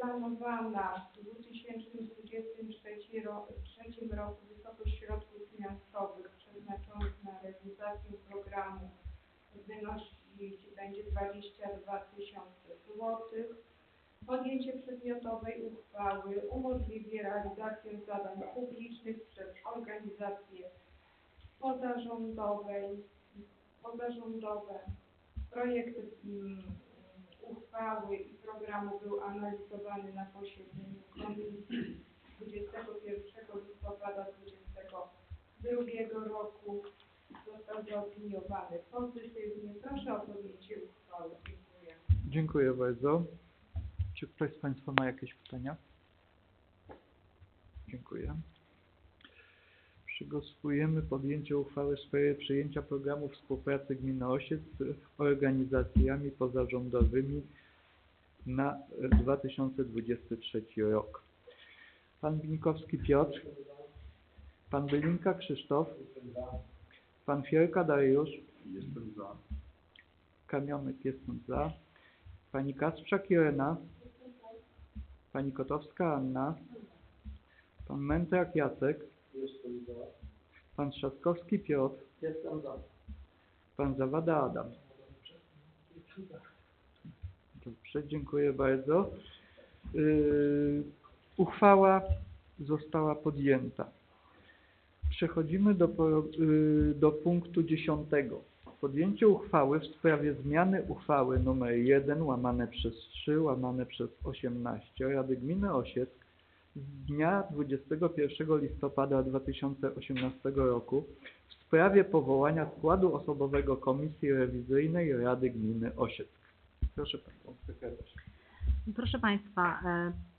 Planowana w 2023 roku wysokość środków finansowych przeznaczonych na realizację programu będzie 22 000 złotych. Podjęcie przedmiotowej uchwały umożliwi realizację zadań publicznych przez organizacje pozarządowe. Projekt uchwały i programu był analizowany na posiedzeniu komisji 21 listopada 2022 roku. Został zaopiniowany pozytywnie. Proszę o podjęcie uchwały. Dziękuję. Dziękuję bardzo. Czy ktoś z Państwa ma jakieś pytania? Dziękuję. Przygotowujemy podjęcie uchwały w sprawie przyjęcia programu współpracy gminy Osiec z organizacjami pozarządowymi na 2023 rok. Pan Binkowski Piotr, pan Bylinka Krzysztof, pan Fierka Dariusz, Jestem za. Kamionek jestem za, pani Kasprzak Irena, pani Kotowska Anna, pan Mędrak Jacek, Jestem za. pan Trzaskowski Piotr, Jestem za. pan Zawada Adam. Dobrze, dziękuję bardzo. Uchwała została podjęta. Przechodzimy do punktu 10. Podjęcie uchwały w sprawie zmiany uchwały nr 1/3/18 Rady Gminy Osiec z dnia 21 listopada 2018 roku w sprawie powołania składu osobowego Komisji Rewizyjnej Rady Gminy Osiec. Proszę Panią Sekretarz. Proszę Państwa,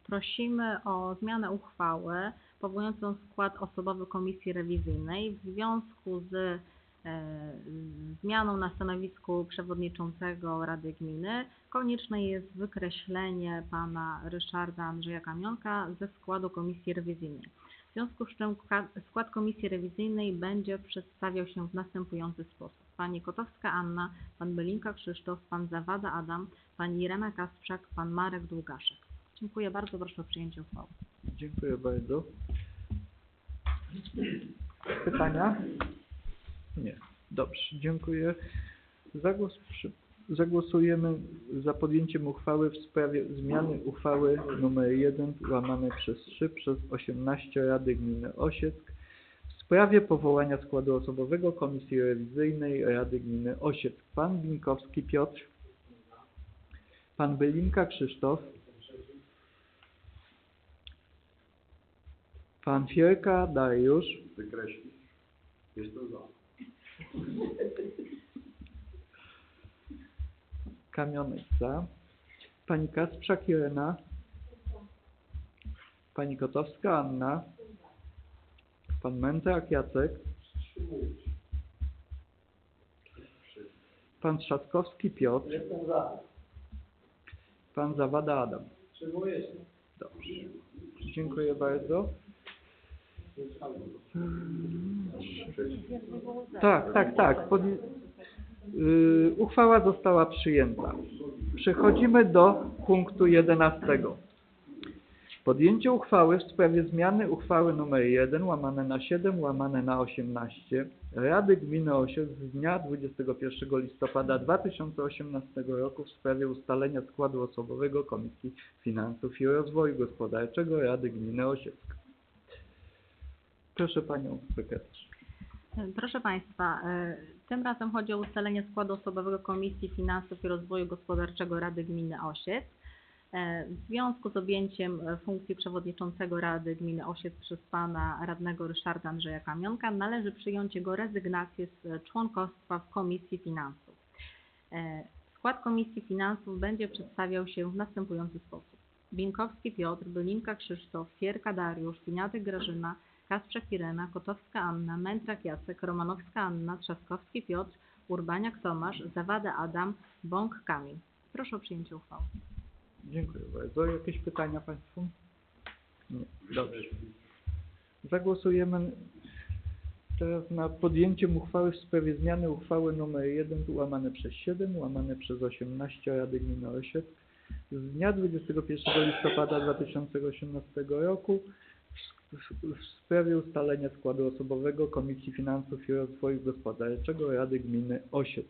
prosimy o zmianę uchwały powołującą skład osobowy Komisji Rewizyjnej w związku z zmianą na stanowisku przewodniczącego Rady Gminy. Konieczne jest wykreślenie pana Ryszarda Andrzeja Kamionka ze składu Komisji Rewizyjnej. W związku z czym skład Komisji Rewizyjnej będzie przedstawiał się w następujący sposób. Pani Kotowska Anna, pan Bylinka Krzysztof, pan Zawada Adam, pani Irena Kasprzak, pan Marek Długaszek. Dziękuję bardzo, proszę o przyjęcie uchwały. Dziękuję bardzo. Pytania? Nie. Dobrze, dziękuję. Zagłosujemy za podjęciem uchwały w sprawie zmiany uchwały nr 1/3/18 Rady Gminy Osieck w sprawie powołania składu osobowego Komisji Rewizyjnej Rady Gminy Osieck. Pan Binkowski Piotr, pan Bylinka Krzysztof, Pan Fierka Dariusz. Wykreślić. Jestem za. Kamionek za. Pani Kasprzak Irena. Pani Kotowska Anna. Pan Mędrak Jacek. Pan Trzaskowski Piotr. Jestem za. Pan Zawada Adam. Wstrzymuję się. Dobrze. Dziękuję bardzo. Tak. Uchwała została przyjęta. Przechodzimy do punktu 11. Podjęcie uchwały w sprawie zmiany uchwały nr 1/7/18 Rady Gminy Osiek z dnia 21 listopada 2018 roku w sprawie ustalenia składu osobowego Komisji Finansów i Rozwoju Gospodarczego Rady Gminy Osiecka. Proszę Panią Sekretarz. Proszę Państwa, tym razem chodzi o ustalenie składu osobowego Komisji Finansów i Rozwoju Gospodarczego Rady Gminy Osiec. W związku z objęciem funkcji przewodniczącego Rady Gminy Osiec przez pana radnego Ryszarda Andrzeja Kamionka należy przyjąć jego rezygnację z członkostwa w Komisji Finansów. Skład Komisji Finansów będzie przedstawiał się w następujący sposób. Binkowski Piotr, Bylinka Krzysztof, Fierka Dariusz, Piniatek Grażyna, Kasprzak Irena, Kotowska Anna, Mędrak Jacek, Romanowska Anna, Trzaskowski Piotr, Urbaniak Tomasz, Zawada Adam, Bąk Kamil. Proszę o przyjęcie uchwały. Dziękuję bardzo. Jakieś pytania Państwu? Nie. Dobrze. Zagłosujemy teraz nad podjęciem uchwały w sprawie zmiany uchwały nr 1/7/18 Rady Gminy Osiec z dnia 21 listopada 2018 roku w sprawie ustalenia składu osobowego Komisji Finansów i Rozwoju Gospodarczego Rady Gminy Osiec.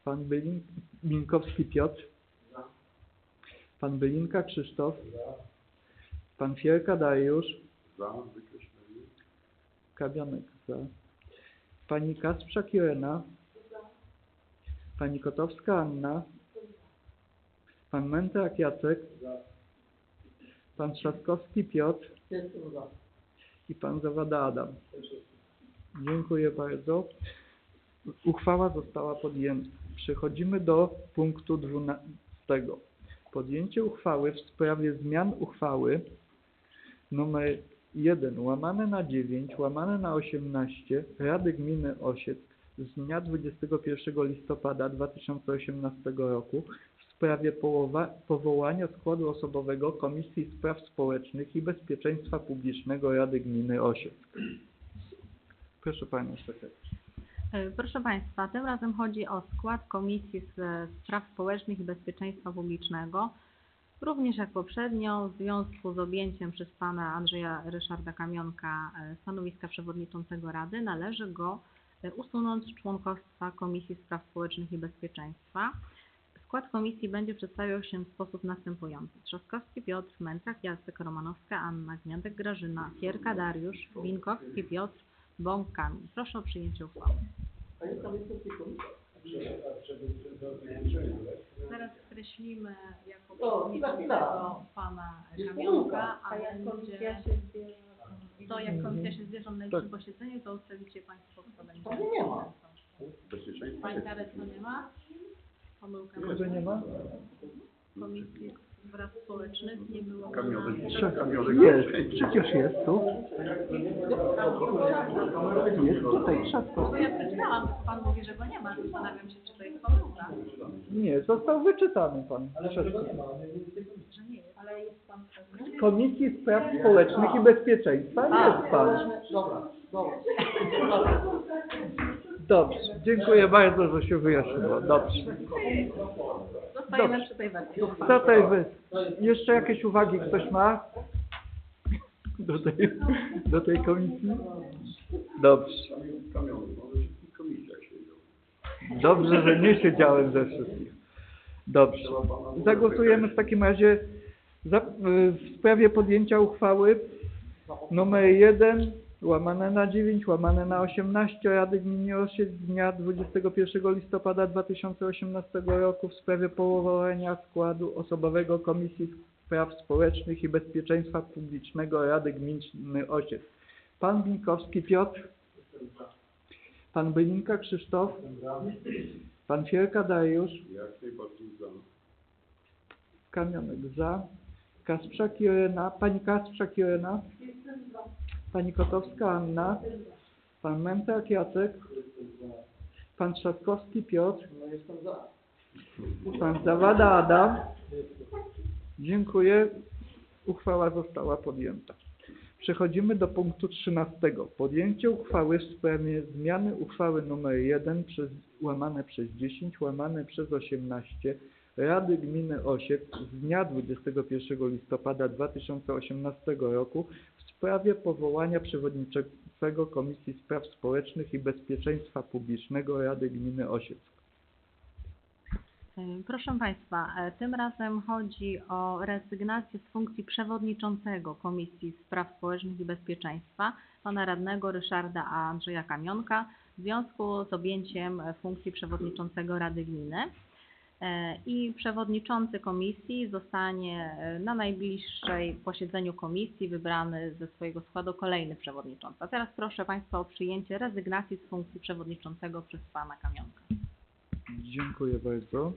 Pan Binkowski Piotr. Pan Bylinka Krzysztof. Pan Fierka Dariusz. Za. Wykreślenie. Kamionek za. Pani Kasprzak Irena. Pani Kotowska Anna. Pan Mędrak Jacek. Pan Trzaskowski Piotr. Jestem za. I pan Zawada Adam. Dziękuję bardzo. Uchwała została podjęta. Przechodzimy do punktu 12. Podjęcie uchwały w sprawie zmian uchwały nr 1/9/18 Rady Gminy Osiec z dnia 21 listopada 2018 roku w sprawie powołania składu osobowego Komisji Spraw Społecznych i Bezpieczeństwa Publicznego Rady Gminy Osiec. Proszę Panią Sekretarz. Proszę Państwa, tym razem chodzi o skład Komisji Spraw Społecznych i Bezpieczeństwa Publicznego. Również jak poprzednio, w związku z objęciem przez pana Andrzeja Ryszarda Kamionka stanowiska przewodniczącego Rady, należy go usunąć z członkostwa Komisji Spraw Społecznych i Bezpieczeństwa. Skład komisji będzie przedstawiał się w sposób następujący. Trzaskowski Piotr, Mędrak Jacek, Romanowska Anna, Gniatek Grażyna, Fierka Dariusz, Binkowski Piotr, Bąk Kamil. Proszę o przyjęcie uchwały. Zaraz skreślimy jako przewodniczącego pana Kamionka, a będzie to jak komisja się zbierze na najbliższym posiedzeniu, to ustalicie Państwo, kto będzie. Nie ma. Pani Karetko nie ma? Pomyłka. Że nie ma? Komisji Spraw Społecznych nie było. Jest, przecież jest tu. Jest tutaj Bo ja przeczytałam, pan mówi, że go nie ma. Zastanawiam się, czy to jest pomyłka. Nie, został wyczytany pan. Ale że go nie ma. Że nie jest. Ale jest pan pewny? Komisji Spraw Społecznych i Bezpieczeństwa jest pan. Dobra. Dobrze, dziękuję bardzo, że się wyjaśniło. Dobrze. Zostajemy przy tej wersji. Co tej jeszcze jakieś uwagi ktoś ma do tej komisji? Dobrze. Dobrze, że nie siedziałem ze wszystkich. Dobrze. Zagłosujemy w takim razie w sprawie podjęcia uchwały numer 1/9/18 Rady Gminy Osiec z dnia 21 listopada 2018 roku w sprawie powołania składu osobowego Komisji Spraw Społecznych i Bezpieczeństwa Publicznego Rady Gminy Osiec. Pan Binkowski Piotr. Pan Bylinka Krzysztof. Pan Fierka Dariusz. Jak najbardziej za. Kamionek za. Kasprzak Irena. Pani Kasprzak Irena. Pani Kotowska Anna. Pan Mentak Jacek. Pan Trzaskowski Piotr. Pan Zawada Adam. Dziękuję. Uchwała została podjęta. Przechodzimy do punktu 13. Podjęcie uchwały w sprawie zmiany uchwały nr 1 przez 10 przez 18 Rady Gminy Osiek z dnia 21 listopada 2018 roku w sprawie powołania przewodniczącego Komisji Spraw Społecznych i Bezpieczeństwa Publicznego Rady Gminy Osiek. Proszę Państwa, tym razem chodzi o rezygnację z funkcji przewodniczącego Komisji Spraw Społecznych i Bezpieczeństwa, pana radnego Ryszarda Andrzeja Kamionka w związku z objęciem funkcji przewodniczącego Rady Gminy. I przewodniczący komisji zostanie na najbliższej posiedzeniu komisji wybrany ze swojego składu kolejny przewodniczący. A teraz proszę Państwa o przyjęcie rezygnacji z funkcji przewodniczącego przez pana Kamionka. Dziękuję bardzo.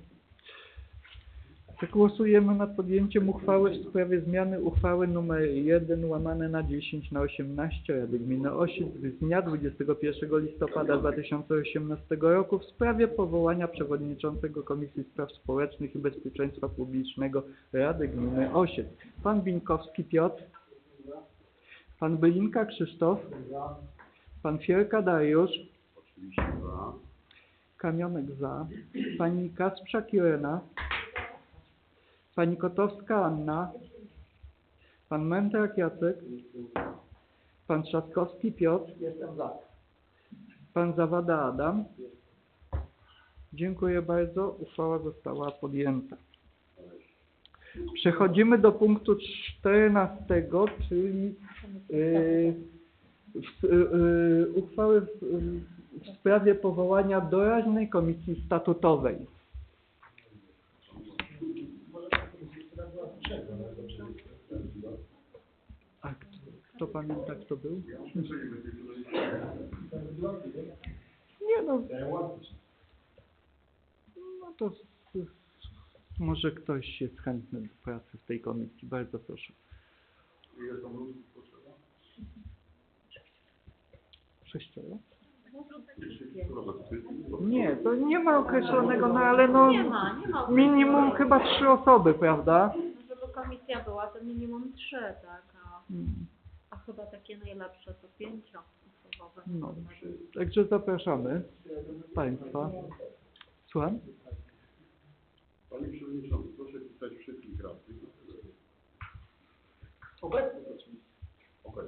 Głosujemy nad podjęciem uchwały w sprawie zmiany uchwały nr 1/10/18 Rady Gminy Osiek z dnia 21 listopada 2018 roku w sprawie powołania przewodniczącego Komisji Spraw Społecznych i Bezpieczeństwa Publicznego Rady Gminy Osiek. Pan Binkowski Piotr. Pan Bylinka Krzysztof. Pan Fierka Dariusz. Oczywiście za. Kamionek za. Pani Kasprzak Irena. Pani Kotowska Anna. Pan Mentak Jacek. Pan Trzaskowski Piotr. Jestem za. Pan Zawada Adam. Dziękuję bardzo. Uchwała została podjęta. Przechodzimy do punktu 14, czyli uchwały w sprawie powołania doraźnej komisji statutowej. A kto pamięta, kto był? Nie no. No to może ktoś jest chętny do pracy w tej komisji. Bardzo proszę. Ile tam ludzi potrzeba? 6? Proszę. Nie, to nie ma określonego, no ale no Nie ma. minimum chyba 3 osoby, prawda? Żeby komisja była, to minimum 3, tak? A chyba takie najlepsze to 5-osobowe. No, także zapraszamy Państwa. Słucham? Panie Przewodniczący, proszę pisać wszystkich radnych. Obecnie oczywiście.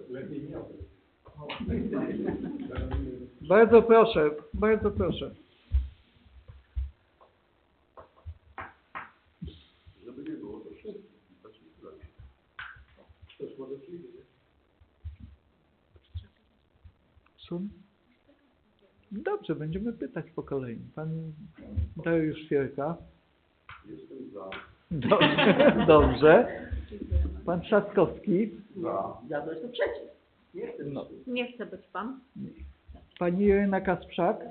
Lepiej nie obecnie. Bardzo proszę, bardzo proszę. Żeby nie było, to wszystkich pisać i tyle. Ktoś może przyjdzie, nie? Słucham? Dobrze, będziemy pytać po kolei. Pan Dariusz Fierka. Jestem za. Dobrze, dobrze. Pan Trzaskowski. Za. Ja jestem przeciw. Nie chcę. No. Nie chce być pan? Pani Irena Kasprzak.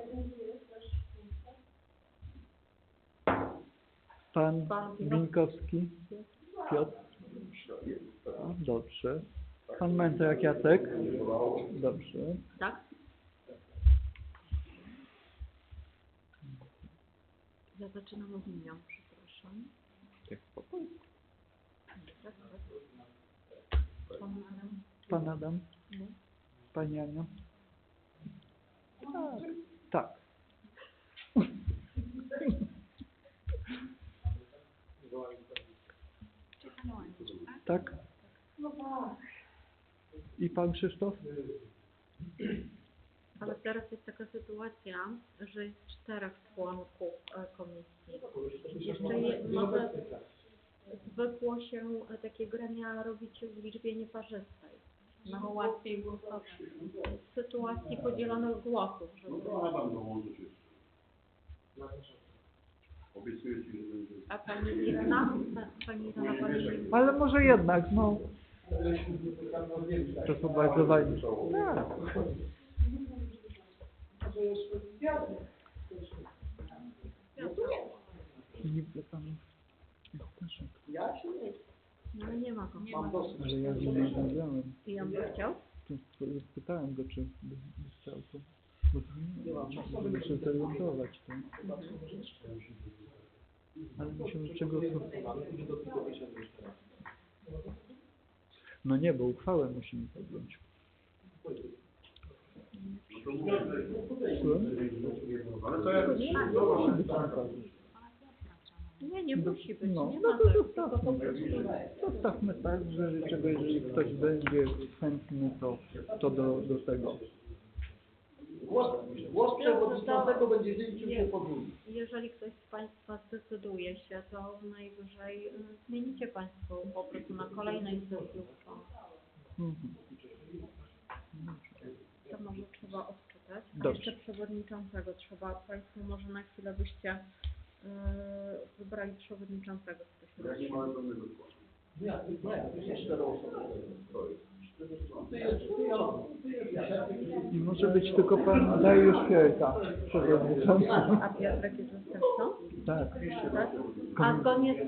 Pan Binkowski. Piotr. O, dobrze. Pan Mentak Jacek. Dobrze. Tak? Ja zaczynam opinią, przepraszam. Tak, spokojnie. Tak, Pan Adam? Pan Adam. No. Pani Ania. Tak. Tak? I pan Krzysztof? Ale teraz jest taka sytuacja, że jest 4 członków komisji. Jeszcze może zwykło się takie grania robić w liczbie nieparzystej. No łatwiej głosować. W sytuacji podzielonych głosów, żeby... No to Adam dołączyć jeszcze. Obiecuję Ci, że będzie. A pani Irena? Pani Irena, pani... Ale może jednak, no. To są bardzo ważne. Tak. Niby tam jest też. No ale nie ma go. Ale ja z nim nie rozmawiałem. I on by chciał? Pytałem go, czy by chciał to. Bo to nie muszę zorientować. To. Ale musimy czego... No nie, bo uchwałę musimy podjąć. Ale to jak... Musi być nakaz. Nie musi być. No, Nie no ma to tego. zostawmy tak, że jeżeli ktoś będzie chętny, to do tego. Głos przewodniczącego będzie liczył się podwójnie. Jeżeli ktoś z Państwa zdecyduje się, to najwyżej zmienicie Państwo po prostu na kolejnej sesji uchwałę. Mhm. To może trzeba odczytać. A Dobrze. jeszcze przewodniczącego trzeba. Państwo może na chwilę byście wybrali przewodniczącego. Jak nie mamy żadnego składu. Nie, 4 osoby. I może być tylko pan Dariusz Fierka, przewodniczący. A Piotrek jest zastępcą? Tak. Tak? A zgodnie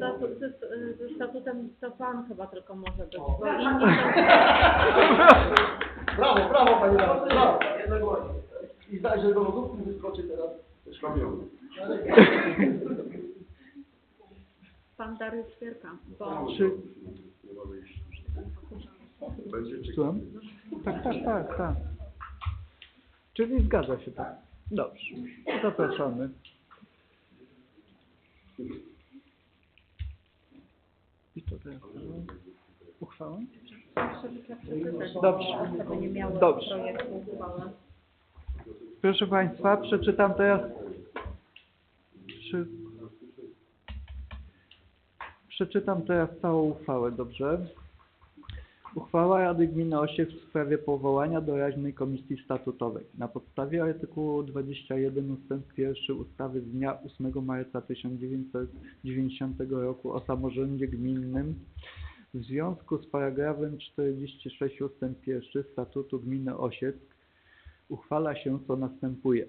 ze statutem to Pan chyba tylko może być, bo inni są... Brawo, panie radny, brawo. I zajrzę do lodówki, wyskoczy teraz. Szkomiony. Pan Dariusz Świerka, bo... Czy... Nie ma wyjścia. Będzie czy... Słucham? Tak. Czyli zgadza się tak. Dobrze. Zapraszamy. I to teraz uchwałę? Dobrze. Żeby nie miały Dobrze. projektu uchwały. Proszę Państwa, przeczytam teraz... Przeczytam teraz całą uchwałę, dobrze? Uchwała Rady Gminy Osiek w sprawie powołania doraźnej komisji statutowej. Na podstawie artykułu 21 ust. 1 ustawy z dnia 8 marca 1990 roku o samorządzie gminnym w związku z paragrafem 46 ust. 1 Statutu Gminy Osiek uchwala się co następuje.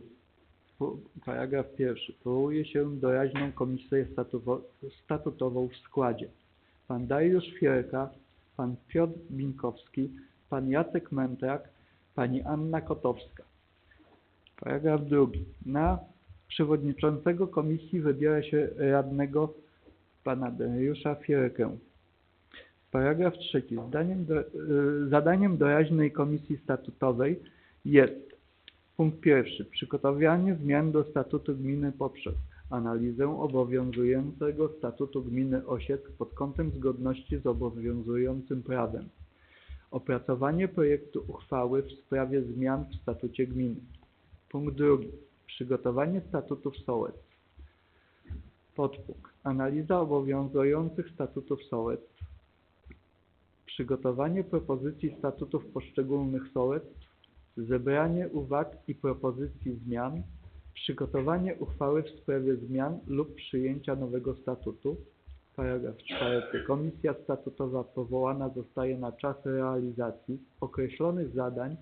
Paragraf 1. Powołuje się doraźną komisję statutową w składzie: pan Dariusz Fierka, pan Piotr Binkowski, pan Jacek Mętrak, pani Anna Kotowska. Paragraf 2. Na przewodniczącego komisji wybiera się radnego pana Dariusza Fierkę. Paragraf 3. Zadaniem doraźnej komisji statutowej jest: punkt 1. Przygotowanie zmian do statutu gminy poprzez analizę obowiązującego statutu gminy Osiek pod kątem zgodności z obowiązującym prawem. Opracowanie projektu uchwały w sprawie zmian w statucie gminy. Punkt 2. Przygotowanie statutów sołectw. Podpunkt. Analiza obowiązujących statutów sołectw. Przygotowanie propozycji statutów poszczególnych sołectw. Zebranie uwag i propozycji zmian. Przygotowanie uchwały w sprawie zmian lub przyjęcia nowego statutu. Paragraf 4. Komisja statutowa powołana zostaje na czas realizacji określonych zadań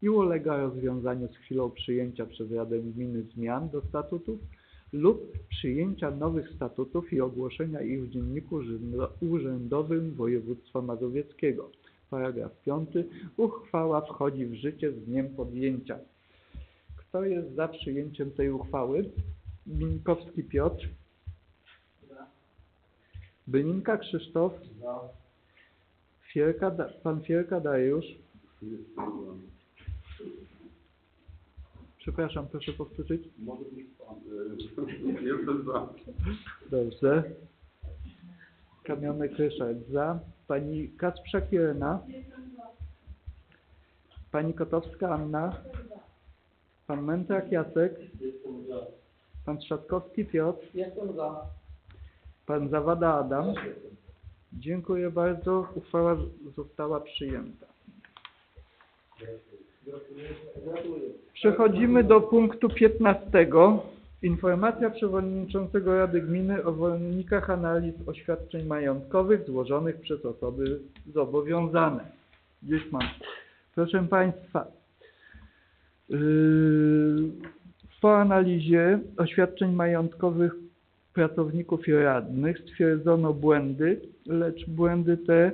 i ulega rozwiązaniu z chwilą przyjęcia przez Radę Gminy zmian do statutów lub przyjęcia nowych statutów i ogłoszenia ich w Dzienniku Urzędowym Województwa Mazowieckiego. Paragraf 5. Uchwała wchodzi w życie z dniem podjęcia. Kto jest za przyjęciem tej uchwały? Binkowski Piotr. Bylinka Krzysztof. Pan Fierka Dariusz. Przepraszam, proszę powtórzyć. Może być pan... Jestem za. Dobrze. Kamionek Ryszard za. Pani Kasprzak Irena. Pani Kotowska Anna. Pan Mętrak Jacek. Pan Trzaskowski Piotr. Jestem za. Pan Zawada Adam. Dziękuję bardzo. Uchwała została przyjęta. Przechodzimy do punktu 15. Informacja przewodniczącego Rady Gminy o wynikach analiz oświadczeń majątkowych złożonych przez osoby zobowiązane. Gdzieś mam. Proszę Państwa, po analizie oświadczeń majątkowych pracowników i radnych stwierdzono błędy, lecz błędy te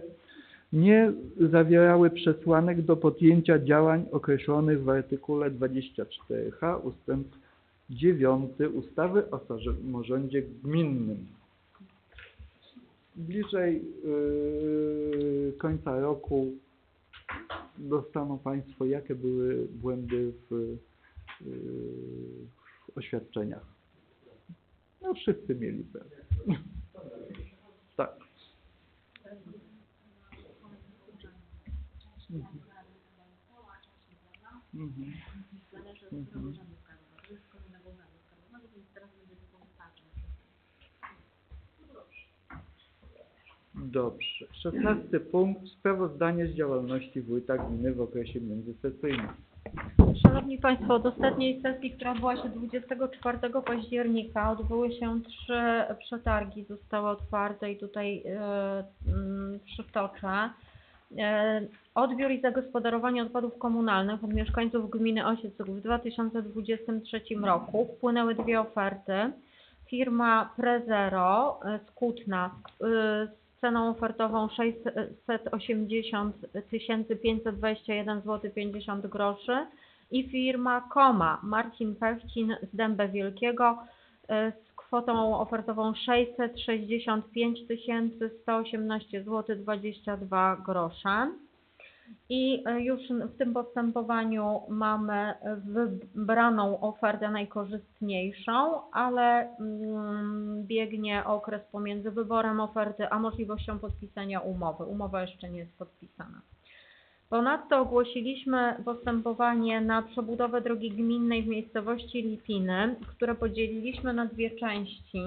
nie zawierały przesłanek do podjęcia działań określonych w artykule 24h ustęp 9 ustawy o samorządzie gminnym. Bliżej końca roku dostaną Państwo, jakie były błędy w oświadczeniach. No wszyscy mieli pewnie. Tak. Dobrze. 16 punkt. Sprawozdanie z działalności wójta gminy w okresie międzysesyjnym. Szanowni Państwo, od ostatniej sesji, która odbyła się 24 października, odbyły się 3 przetargi, zostały otwarte i tutaj przytoczę. Odbiór i zagospodarowanie odpadów komunalnych od mieszkańców gminy Osiec w 2023 roku. Wpłynęły 2 oferty. Firma Prezero z Kutna z ceną ofertową 680 521 zł 50 groszy i firma Koma Marcin Pewcin z Dęba Wielkiego z kwotą ofertową 665 118 zł 22 grosze. I już w tym postępowaniu mamy wybraną ofertę najkorzystniejszą, ale biegnie okres pomiędzy wyborem oferty a możliwością podpisania umowy. Umowa jeszcze nie jest podpisana. Ponadto ogłosiliśmy postępowanie na przebudowę drogi gminnej w miejscowości Lipiny, które podzieliliśmy na 2 części.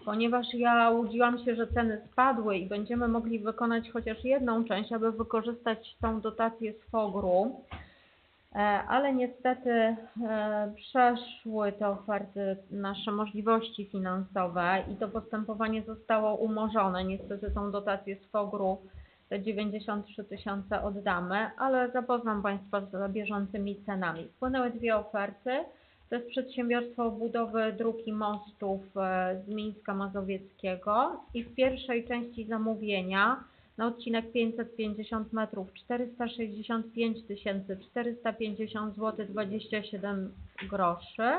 Ponieważ ja łudziłam się, że ceny spadły i będziemy mogli wykonać chociaż jedną część, aby wykorzystać tą dotację z FOGR-u, ale niestety przeszły te oferty nasze możliwości finansowe i to postępowanie zostało umorzone. Niestety tą dotację z FOGR-u, te 93 000 oddamy, ale zapoznam Państwa z bieżącymi cenami. Wpłynęły 2 oferty. To jest przedsiębiorstwo budowy dróg i mostów z Mińska Mazowieckiego i w pierwszej części zamówienia na odcinek 550 metrów 465 450 zł 27 groszy,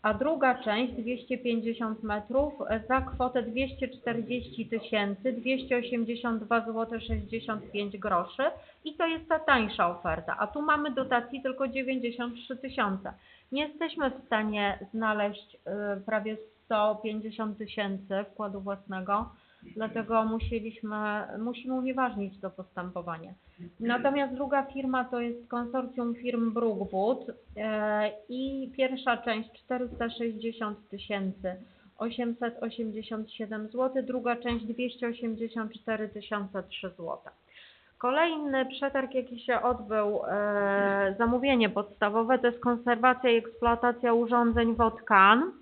a druga część 250 metrów za kwotę 240 282 zł 65 groszy i to jest ta tańsza oferta, a tu mamy dotacji tylko 93 000. Nie jesteśmy w stanie znaleźć prawie 150 000 wkładu własnego, dlatego musimy unieważnić to postępowanie. Natomiast druga firma to jest konsorcjum firm Brookwood i pierwsza część 460 887 zł, druga część 284 003 zł. Kolejny przetarg, jaki się odbył, zamówienie podstawowe, to jest konserwacja i eksploatacja urządzeń WOTCAN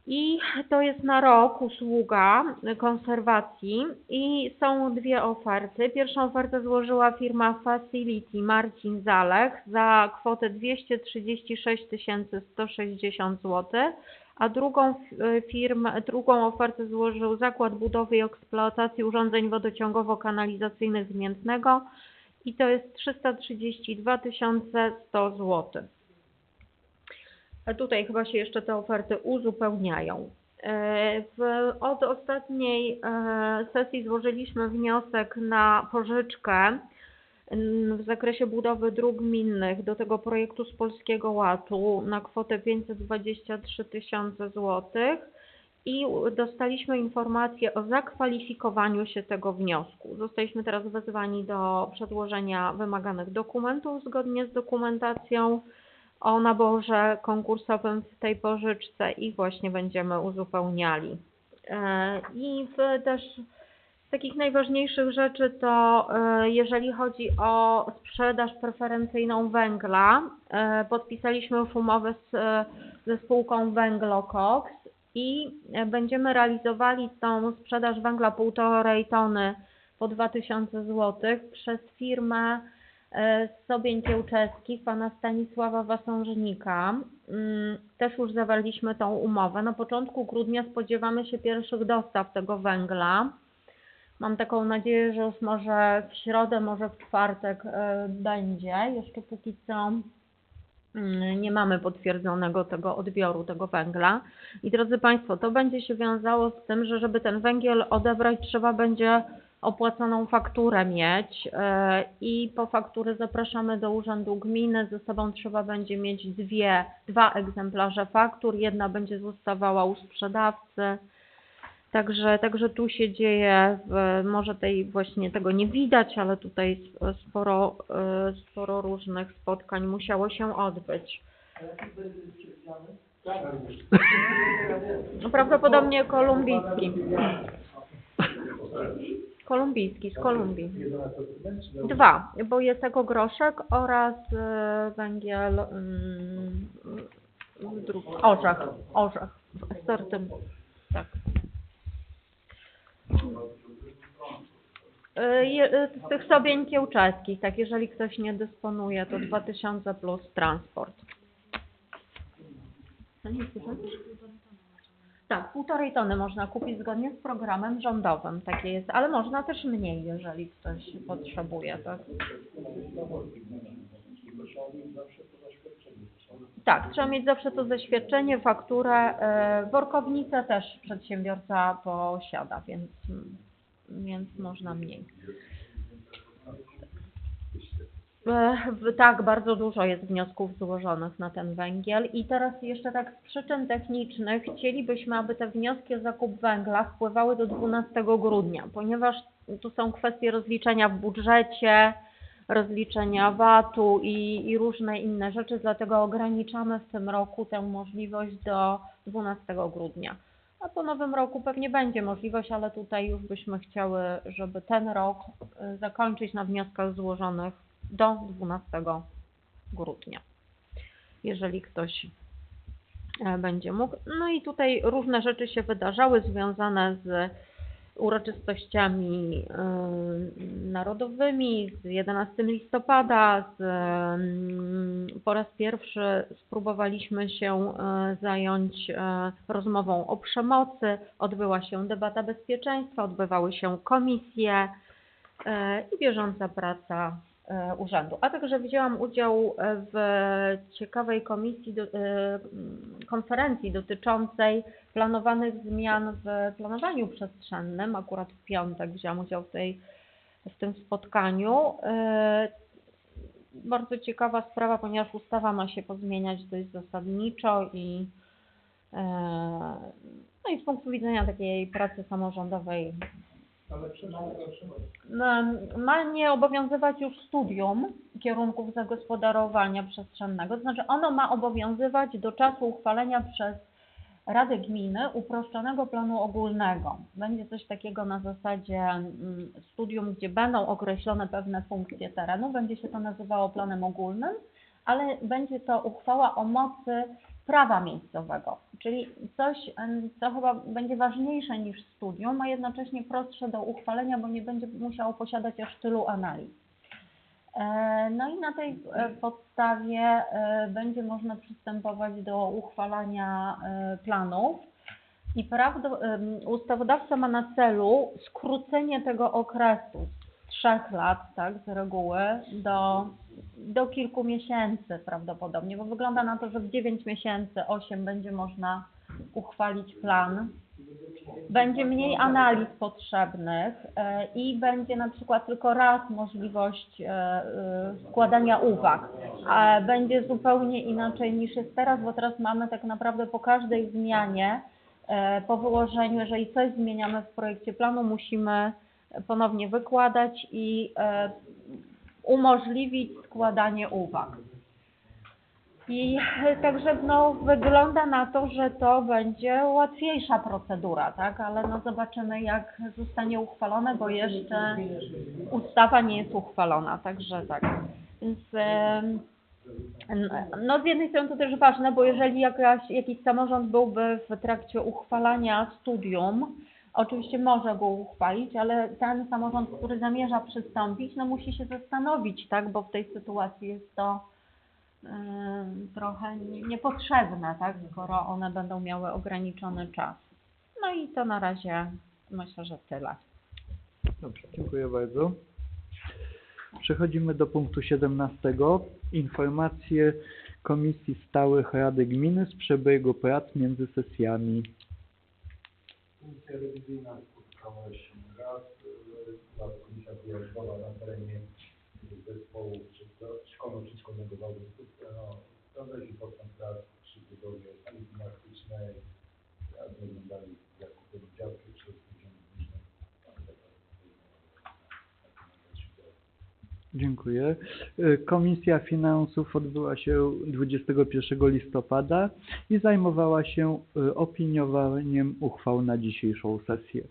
i to jest na rok usługa konserwacji i są 2 oferty. Pierwszą ofertę złożyła firma Facility Marcin Zalech za kwotę 236 160 zł, a drugą ofertę złożył Zakład Budowy i Eksploatacji Urządzeń Wodociągowo-Kanalizacyjnych z Miętnego i to jest 332 100 zł. Tutaj chyba się jeszcze te oferty uzupełniają. Od ostatniej sesji złożyliśmy wniosek na pożyczkę w zakresie budowy dróg gminnych do tego projektu z Polskiego Ładu na kwotę 523 000 zł i dostaliśmy informację o zakwalifikowaniu się tego wniosku. Zostaliśmy teraz wezwani do przedłożenia wymaganych dokumentów zgodnie z dokumentacją o naborze konkursowym w tej pożyczce i właśnie będziemy uzupełniali. I też Z takich najważniejszych rzeczy to jeżeli chodzi o sprzedaż preferencyjną węgla, podpisaliśmy już umowę ze spółką Węglokoks i będziemy realizowali tą sprzedaż węgla 1,5 tony po 2000 zł przez firmę z Sobień Kiełczeskich, pana Stanisława Wasążnika. Też już zawarliśmy tą umowę. Na początku grudnia spodziewamy się pierwszych dostaw tego węgla. Mam taką nadzieję, że już może w środę, może w czwartek będzie. Jeszcze póki co nie mamy potwierdzonego tego odbioru tego węgla. I drodzy Państwo, to będzie się wiązało z tym, że żeby ten węgiel odebrać, trzeba będzie opłaconą fakturę mieć i po fakturę zapraszamy do Urzędu Gminy. Ze sobą trzeba będzie mieć dwa egzemplarze faktur. Jedna będzie zostawała u sprzedawcy. Także tu się dzieje, może właśnie tego nie widać, ale tutaj sporo różnych spotkań musiało się odbyć. Prawdopodobnie kolumbijski. Kolumbijski, z Kolumbii. 2, bo jest ekogroszek oraz węgiel orzech z sortem, tak. Z tych Sobień Kiełczeskich, tak, jeżeli ktoś nie dysponuje, to 2000 plus transport. Tak, 1,5 tony można kupić zgodnie z programem rządowym, takie jest, ale można też mniej, jeżeli ktoś potrzebuje, tak. Tak, trzeba mieć zawsze to zaświadczenie, fakturę, workownicę też przedsiębiorca posiada, więc można mniej. Tak, bardzo dużo jest wniosków złożonych na ten węgiel i teraz jeszcze tak z przyczyn technicznych chcielibyśmy, aby te wnioski o zakup węgla wpływały do 12 grudnia, ponieważ tu są kwestie rozliczenia w budżecie, rozliczenia VAT-u i różne inne rzeczy, dlatego ograniczamy w tym roku tę możliwość do 12 grudnia. A po nowym roku pewnie będzie możliwość, ale tutaj już byśmy chciały, żeby ten rok zakończyć na wnioskach złożonych do 12 grudnia, jeżeli ktoś będzie mógł. No i tutaj różne rzeczy się wydarzały związane z uroczystościami narodowymi, z 11 listopada, po raz pierwszy spróbowaliśmy się zająć rozmową o przemocy, odbyła się debata bezpieczeństwa, odbywały się komisje i bieżąca praca urzędu. A także wzięłam udział w ciekawej konferencji dotyczącej planowanych zmian w planowaniu przestrzennym. Akurat w piątek wzięłam udział w tym spotkaniu. Bardzo ciekawa sprawa, ponieważ ustawa ma się pozmieniać dość zasadniczo i z punktu widzenia takiej pracy samorządowej ma nie obowiązywać już studium kierunków zagospodarowania przestrzennego, to znaczy ono ma obowiązywać do czasu uchwalenia przez Radę Gminy uproszczonego planu ogólnego. Będzie coś takiego na zasadzie studium, gdzie będą określone pewne funkcje terenu, będzie się to nazywało planem ogólnym, ale będzie to uchwała o mocy prawa miejscowego, czyli coś, co chyba będzie ważniejsze niż studium, a jednocześnie prostsze do uchwalenia, bo nie będzie musiało posiadać aż tylu analiz. No i na tej podstawie będzie można przystępować do uchwalania planów i ustawodawca ma na celu skrócenie tego okresu z 3 lat, tak, z reguły do kilku miesięcy prawdopodobnie, bo wygląda na to, że w 9 miesięcy, 8 będzie można uchwalić plan. Będzie mniej analiz potrzebnych i będzie na przykład tylko raz możliwość składania uwag. Będzie zupełnie inaczej niż jest teraz, bo teraz mamy tak naprawdę po każdej zmianie, po wyłożeniu, jeżeli coś zmieniamy w projekcie planu, musimy ponownie wykładać i umożliwić składanie uwag. I także no, wygląda na to, że to będzie łatwiejsza procedura, tak? Ale no zobaczymy, jak zostanie uchwalone, bo jeszcze ustawa nie jest uchwalona, także tak. Więc no z jednej strony to też ważne, bo jeżeli jakiś samorząd byłby w trakcie uchwalania studium, oczywiście może go uchwalić, ale ten samorząd, który zamierza przystąpić, no musi się zastanowić, tak? Bo w tej sytuacji jest to trochę niepotrzebne, tak, skoro one będą miały ograniczony czas. No i to na razie myślę, że tyle. Dobrze, dziękuję bardzo. Przechodzimy do punktu 17. Informacje Komisji Stałych Rady Gminy z przebiegu prac między sesjami. Komisja rewizyjna spotkała się raz. Komisja była zwołana na terenie zespołu szkolno-przedszkolnego Wałbrzycha. Sprawdza się postęp prac przy budowie sali gimnastycznej. Oglądali zakupy działki przez Urząd Gminny. Dziękuję. Komisja Finansów odbyła się 21 listopada i zajmowała się opiniowaniem uchwał na dzisiejszą sesję.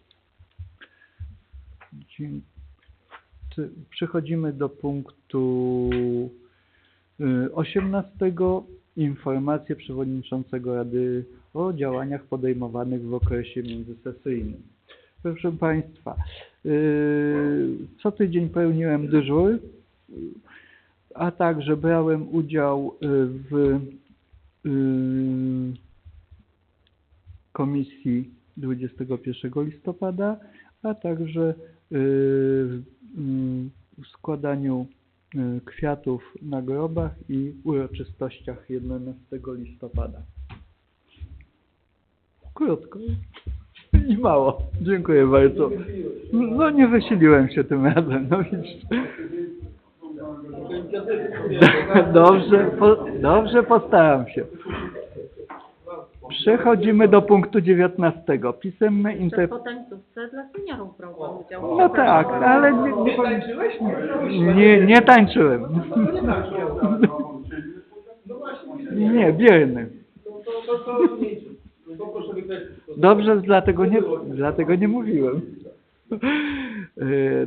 Przechodzimy do punktu 18. Informacje przewodniczącego Rady o działaniach podejmowanych w okresie międzysesyjnym. Proszę Państwa, co tydzień pełniłem dyżur, a także brałem udział w komisji 21 listopada, a także w składaniu kwiatów na grobach i uroczystościach 11 listopada. Krótko i mało. Dziękuję bardzo. No nie wysiliłem się tym razem, no widzisz. Dobrze, postaram się. Przechodzimy do punktu 19. Pisemne Po tańcówce dla seniorów brałam udział. No tak, ale nie tańczyłem. Nie, bierny. Dobrze, dlatego nie mówiłem.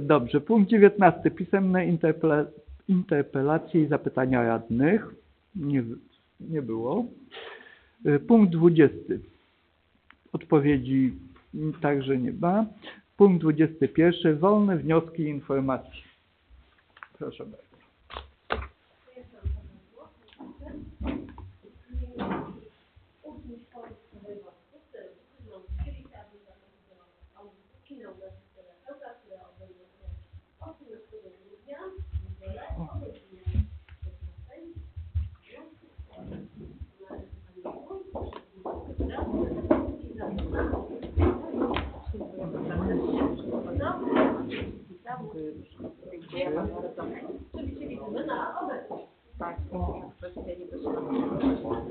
Dobrze, punkt 19. Pisemne interpelacje i zapytania radnych. Nie było. Punkt 20. Odpowiedzi także nie ma. Punkt 21. Wolne wnioski i informacje. Proszę bardzo.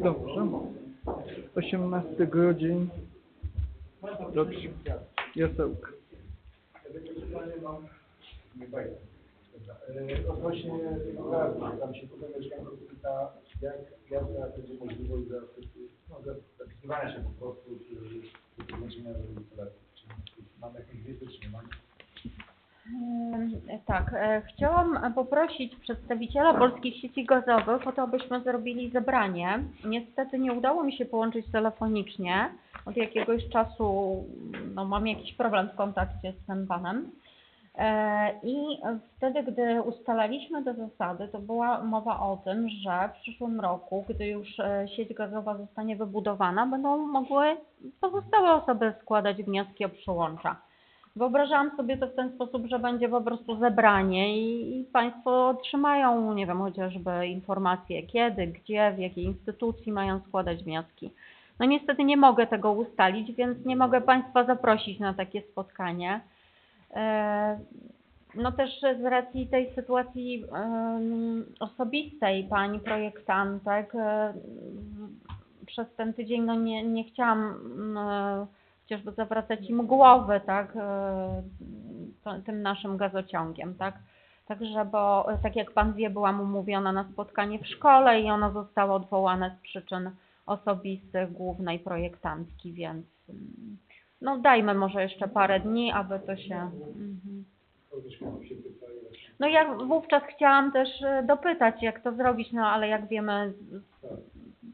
Dobrze. 18 grudzień. Dobrze. Jasełka. Odnośnie tego gazu, tam się potem mieszkanko pyta, jak będzie możliwość zapisywania się po prostu, czy znaczenia instalacji. Czy mamy jakieś wiedzy, czy nie mamy? Tak, chciałam poprosić przedstawiciela Polskich Sieci Gazowych o to, abyśmy zrobili zebranie. Niestety nie udało mi się połączyć telefonicznie. Od jakiegoś czasu mam jakiś problem w kontakcie z tym panem. I wtedy, gdy ustalaliśmy te zasady, to była mowa o tym, że w przyszłym roku, gdy już sieć gazowa zostanie wybudowana, będą mogły pozostałe osoby składać wnioski o przyłącza. Wyobrażałam sobie to w ten sposób, że będzie po prostu zebranie i Państwo otrzymają, nie wiem, chociażby informacje kiedy, gdzie, w jakiej instytucji mają składać wnioski. No niestety nie mogę tego ustalić, więc nie mogę Państwa zaprosić na takie spotkanie. No też z racji tej sytuacji osobistej pani projektantek przez ten tydzień nie chciałam chociażby zawracać im głowy, tak, tym naszym gazociągiem, tak. Także, bo tak jak Pan wie, byłam umówiona na spotkanie w szkole i ono zostało odwołane z przyczyn osobistych głównej projektantki, więc no dajmy może jeszcze parę dni, aby to się... No ja wówczas chciałam też dopytać, jak to zrobić, no ale jak wiemy,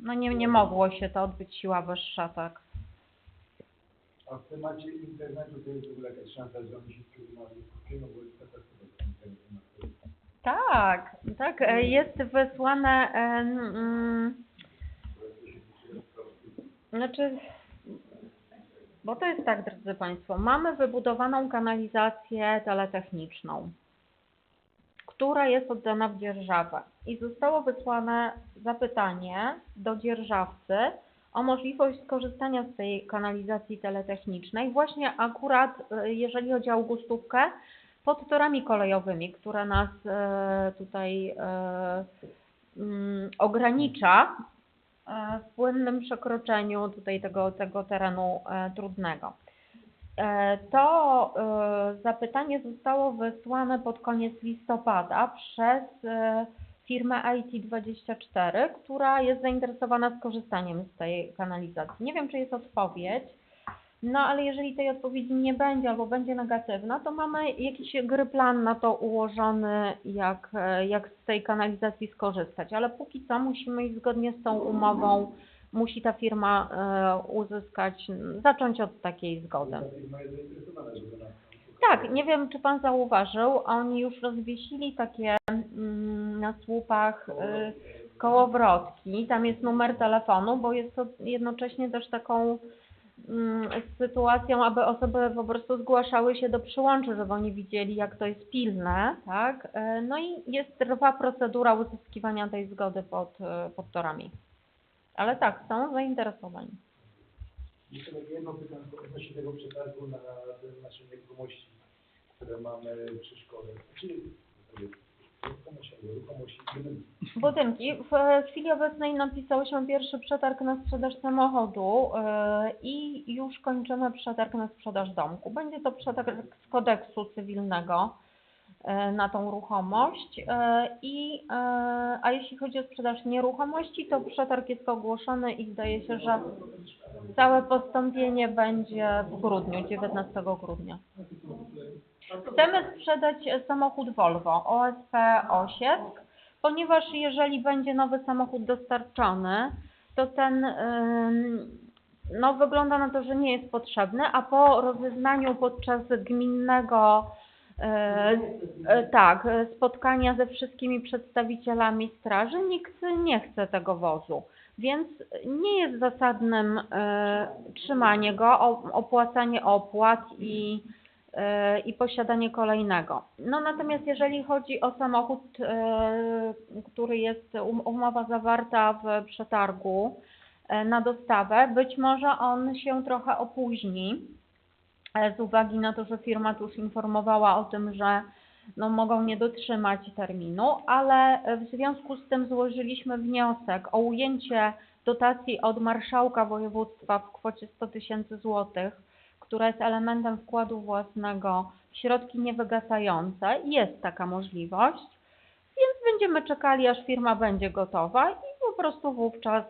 no nie mogło się to odbyć, siła wyższa, tak. A w temacie internetu to jest w ogóle jakaś szansa, że oni się trudnali, bo jest katastrofa z internetem. Tak, tak, jest wysłane, znaczy, bo to jest tak, drodzy Państwo, mamy wybudowaną kanalizację teletechniczną, która jest oddana w dzierżawę i zostało wysłane zapytanie do dzierżawcy o możliwość skorzystania z tej kanalizacji teletechnicznej właśnie akurat, jeżeli chodzi o Augustówkę, pod torami kolejowymi, które nas tutaj ogranicza w płynnym przekroczeniu tutaj tego terenu trudnego. To zapytanie zostało wysłane pod koniec listopada przez firmę IT24, która jest zainteresowana skorzystaniem z tej kanalizacji. Nie wiem, czy jest odpowiedź, no ale jeżeli tej odpowiedzi nie będzie albo będzie negatywna, to mamy jakiś gry plan na to ułożony, jak z tej kanalizacji skorzystać, ale póki co musimy iść zgodnie z tą umową, musi ta firma zacząć od takiej zgody. Tak, nie wiem, czy Pan zauważył, oni już rozwiesili takie na słupach kołowrotki, tam jest numer telefonu, bo jest to jednocześnie też taką sytuacją, aby osoby po prostu zgłaszały się do przyłączy, żeby oni widzieli, jak to jest pilne, tak? No i trwa procedura uzyskiwania tej zgody pod torami. Ale tak, są zainteresowani. Jeszcze jedno pytanie odnośnie tego przetargu na nasze nieruchomości, które mamy przy szkole. Czyli budynki. W chwili obecnej napisał się pierwszy przetarg na sprzedaż samochodu i już kończymy przetarg na sprzedaż domku. Będzie to przetarg z kodeksu cywilnego na tą ruchomość a jeśli chodzi o sprzedaż nieruchomości, to przetarg jest ogłoszony i zdaje się, że całe postąpienie będzie w grudniu, 19 grudnia. Chcemy sprzedać samochód Volvo OSP Osiek, ponieważ jeżeli będzie nowy samochód dostarczony, to ten no, wygląda na to, że nie jest potrzebny, a po rozeznaniu podczas gminnego spotkania ze wszystkimi przedstawicielami straży nikt nie chce tego wozu, więc nie jest zasadnym trzymanie go, opłacanie opłat i posiadanie kolejnego. No natomiast jeżeli chodzi o samochód, który jest umowa zawarta w przetargu na dostawę, być może on się trochę opóźni z uwagi na to, że firma tu już informowała o tym, że no, mogą nie dotrzymać terminu, ale w związku z tym złożyliśmy wniosek o ujęcie dotacji od marszałka województwa w kwocie 100 000 złotych, która jest elementem wkładu własnego w środki niewygasające. Jest taka możliwość, więc będziemy czekali, aż firma będzie gotowa i po prostu wówczas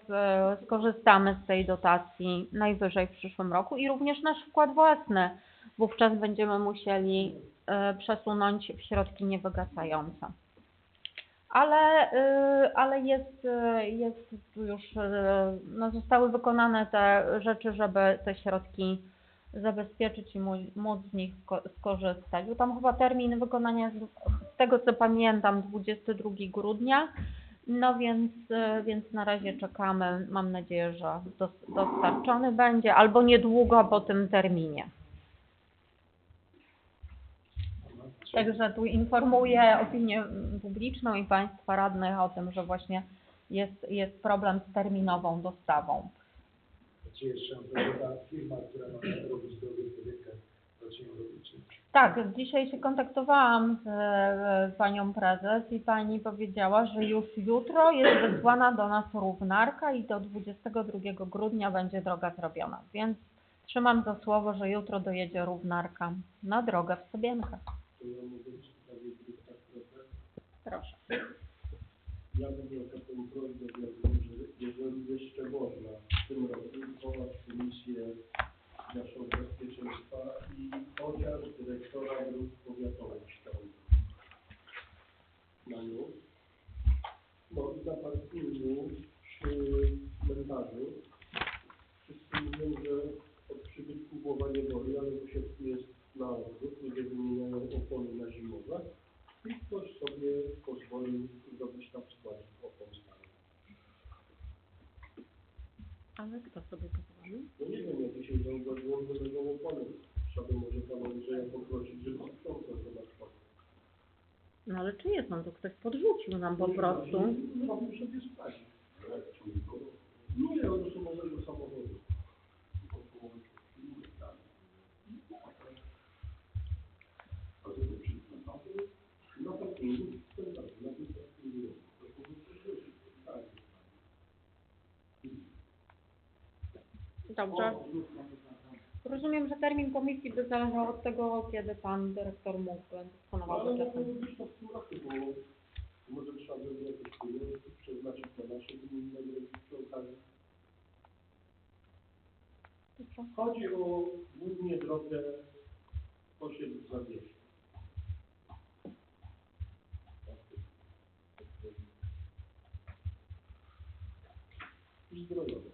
skorzystamy z tej dotacji najwyżej w przyszłym roku i również nasz wkład własny wówczas będziemy musieli przesunąć w środki niewygasające. Ale jest tu już, no, zostały wykonane te rzeczy, żeby te środki zabezpieczyć i móc z nich skorzystać. Bo tam chyba termin wykonania jest, z tego co pamiętam, 22 grudnia, no więc na razie czekamy. Mam nadzieję, że dostarczony będzie albo niedługo po tym terminie. Także tu informuję opinię publiczną i Państwa radnych o tym, że właśnie jest problem z terminową dostawą. Czy jeszcze ta firma, która ma robić drogę w budynkach, zacznie robić? Tak, dzisiaj się kontaktowałam z Panią Prezes i Pani powiedziała, że już jutro jest wysłana do nas równarka i do 22 grudnia będzie droga zrobiona, więc trzymam za słowo, że jutro dojedzie równarka na drogę w Sobienkach. Proszę. Ja bym miał taką prośbę, że jeżeli jeszcze można w tym roku zwołać komisję naszego bezpieczeństwa i chociaż dyrektora dróg powiatowych ściągnąć na nią, bo na parkingu przy cmentarzu wszyscy mówią, że od przybytku głowa nie boli, ale w Osiecku jest na odwrót, ludzie wymieniają opony na zimowe i ktoś sobie pozwolił zrobić tam składnik opon starych. Ale kto sobie pozwolił? No nie wiem, jak dzisiaj zauważyłem, że leżą opony. Trzeba by może pana Andrzeja poprosić, żeby sprzątał to na przykład. No ale czy jest on? To ktoś podrzucił nam po prostu. Robił sobie sprawdzić. Nie, one są nowego samochodu. Na parkingu, na tym parkingu. Dobrze. Rozumiem, że termin komisji by zależał od tego, kiedy pan dyrektor mógłby dysponował Ale czasem. mogło być to w tym roku, bo może trzeba by jakieś pieniądze przeznaczyć na nasze gminne drogi przy okazji. Chodzi o głównie drogę Osiec-Zawieszów. I zdrojowe.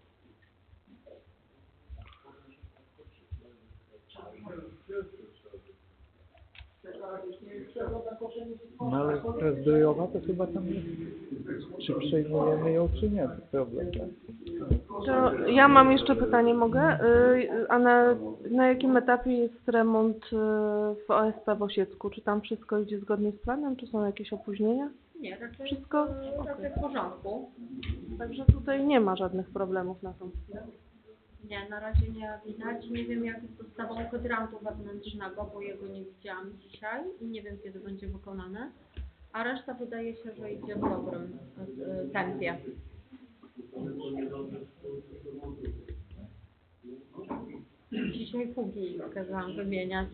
No ale ta zdrojowa to chyba tam jest. Czy przejmujemy ją, czy nie? To problem, tak? To ja mam jeszcze pytanie, mogę? A na jakim etapie jest remont w OSP w Osiecku? Czy tam wszystko idzie zgodnie z planem, czy są jakieś opóźnienia? Nie, raczej, Wszystko? raczej w porządku. Także tutaj nie ma żadnych problemów na tą chwilę. Nie, na razie nie widać. Nie wiem, jak jest z dostawą hydrantu wewnętrznego, bo jego nie widziałam dzisiaj i nie wiem, kiedy będzie wykonane. A reszta wydaje się, że idzie w dobrym tempie. Dzisiaj fugi kazałam wymieniać.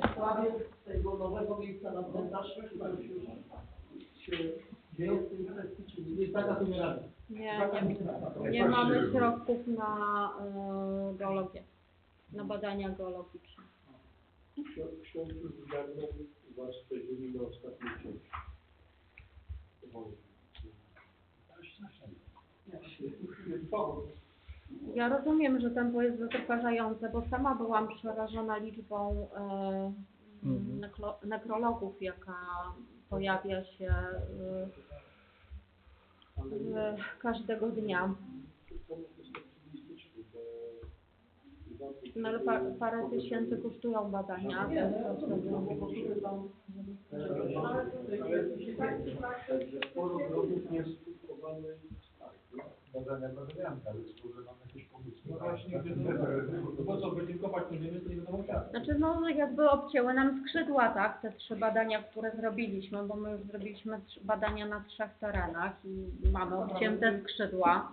W sprawie tego nowego miejsca na cmentarz się dzieje w tej kwestii, czy nie jest taka sumienna? Nie mamy środków na geologię, na badania geologiczne. Ksiądz już zgarnął warstwę ziemi na ostatniej części. Ja rozumiem, że tempo jest zatrważające, bo sama byłam przerażona liczbą nekrologów, jaka pojawia się każdego dnia. No ale parę tysięcy kosztują badania. Badania badanianka, ale może mam jakieś pomysły. No właśnie, bo co, będziemy kopać, nie wiemy, to nie wiadomo jak. Znaczy no jakby obcięły nam skrzydła, tak, te 3 badania, które zrobiliśmy, bo my już zrobiliśmy badania na 3 terenach i mamy obcięte skrzydła.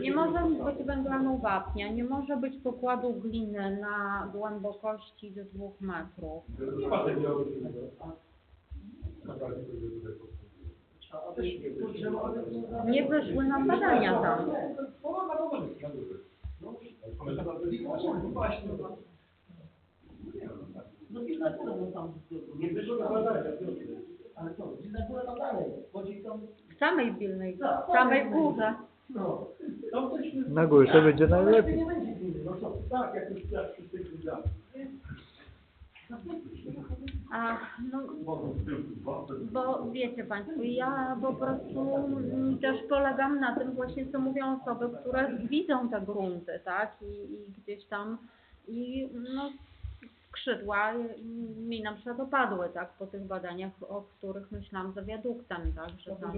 Nie może być węglanu wapnia, nie może być pokładu gliny na głębokości do 2 metrów. Nie wyszły nam badania tam. Nie wyszło na badania, ale co, górę tam dalej, chodzi tam... W samej Bilnej, w samej górze. No, tam coś... Na górze będzie najlepiej. Nie będzie gminy, no co, tak, jak już teraz wszyscy widzieli. A, no, bo wiecie Państwo, ja po prostu też polegam na tym właśnie, co mówią osoby, które widzą te grunty, tak, i gdzieś tam, i no, skrzydła mi na przykład opadły, tak, po tych badaniach, o których myślałam za wiaduktem, tak, że tam...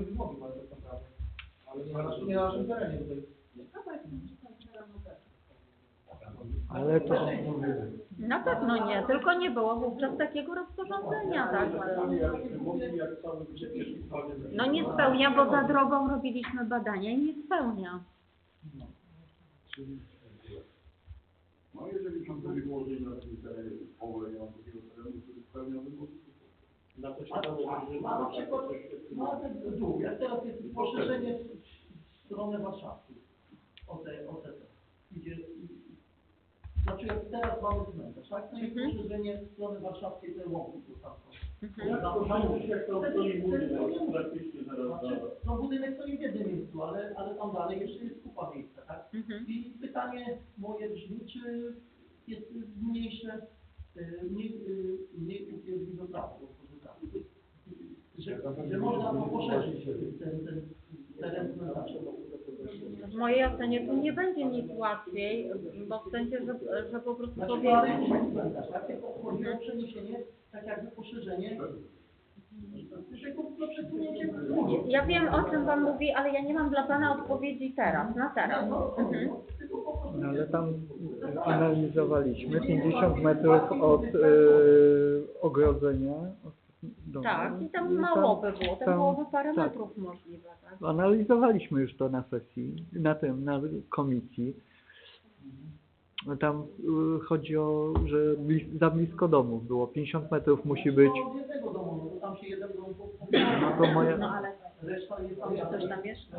Ale nie na naszym terenie tutaj. Ale to... Na pewno nie, tylko nie było wówczas takiego rozporządzenia, tak? No nie spełnia, bo za drogą robiliśmy badania i nie spełnia. No jeżeli są byli włożeni na tym terenie pole, nie ma takiego terenu, który spełnia wymogi. Na to się A na przykład na ten dół, jak teraz jest poszerzenie w stronę warszawską, idzie, znaczy jak teraz mamy cmentarz, tak? To jest poszerzenie w stronę warszawskiej tej łąki tu tam są. Jak to stoi budynek, praktycznie zaraz Znaczy, no budynek stoi w jednym miejscu, ale tam dalej jeszcze jest kupa miejsca, tak? I pytanie moje brzmi, czy jest mniejsze, mniej upierdliwotrawne, że można to poszerzyć ten teren cmentarza. W mojej ocenie tu nie będzie nic łatwiej, bo w sensie, że po prostu Znaczy, powie... ale cmentarz, tak? Tylko chodzi o przeniesienie, tak jakby poszerzenie, tylko przesunięcie muru. Ja wiem, o czym Pan mówi, ale ja nie mam dla Pana odpowiedzi teraz, na teraz. No ale tam analizowaliśmy 50 metrów od ogrodzenia. Domu. Tak, i tam mało by było, tam byłoby parę tak. metrów możliwe, tak? Analizowaliśmy już to na sesji, na komisji. Tam chodzi o, że za blisko domów było, 50 metrów musi być. Od jednego domu, no to tam się jeden dom No to moje... No ale reszta jest tam ktoś tam mieszka.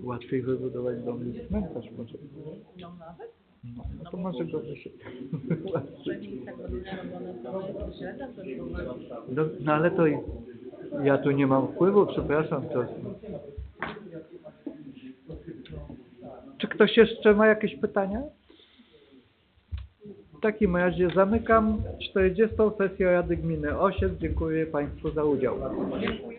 Łatwiej wybudować dom niż cmentarz może. No nawet? No to może go wyszedł. No ale to ja tu nie mam wpływu, przepraszam. To... Czy ktoś jeszcze ma jakieś pytania? W takim razie zamykam 40. sesję Rady Gminy Osiek. Dziękuję Państwu za udział. Dziękuję.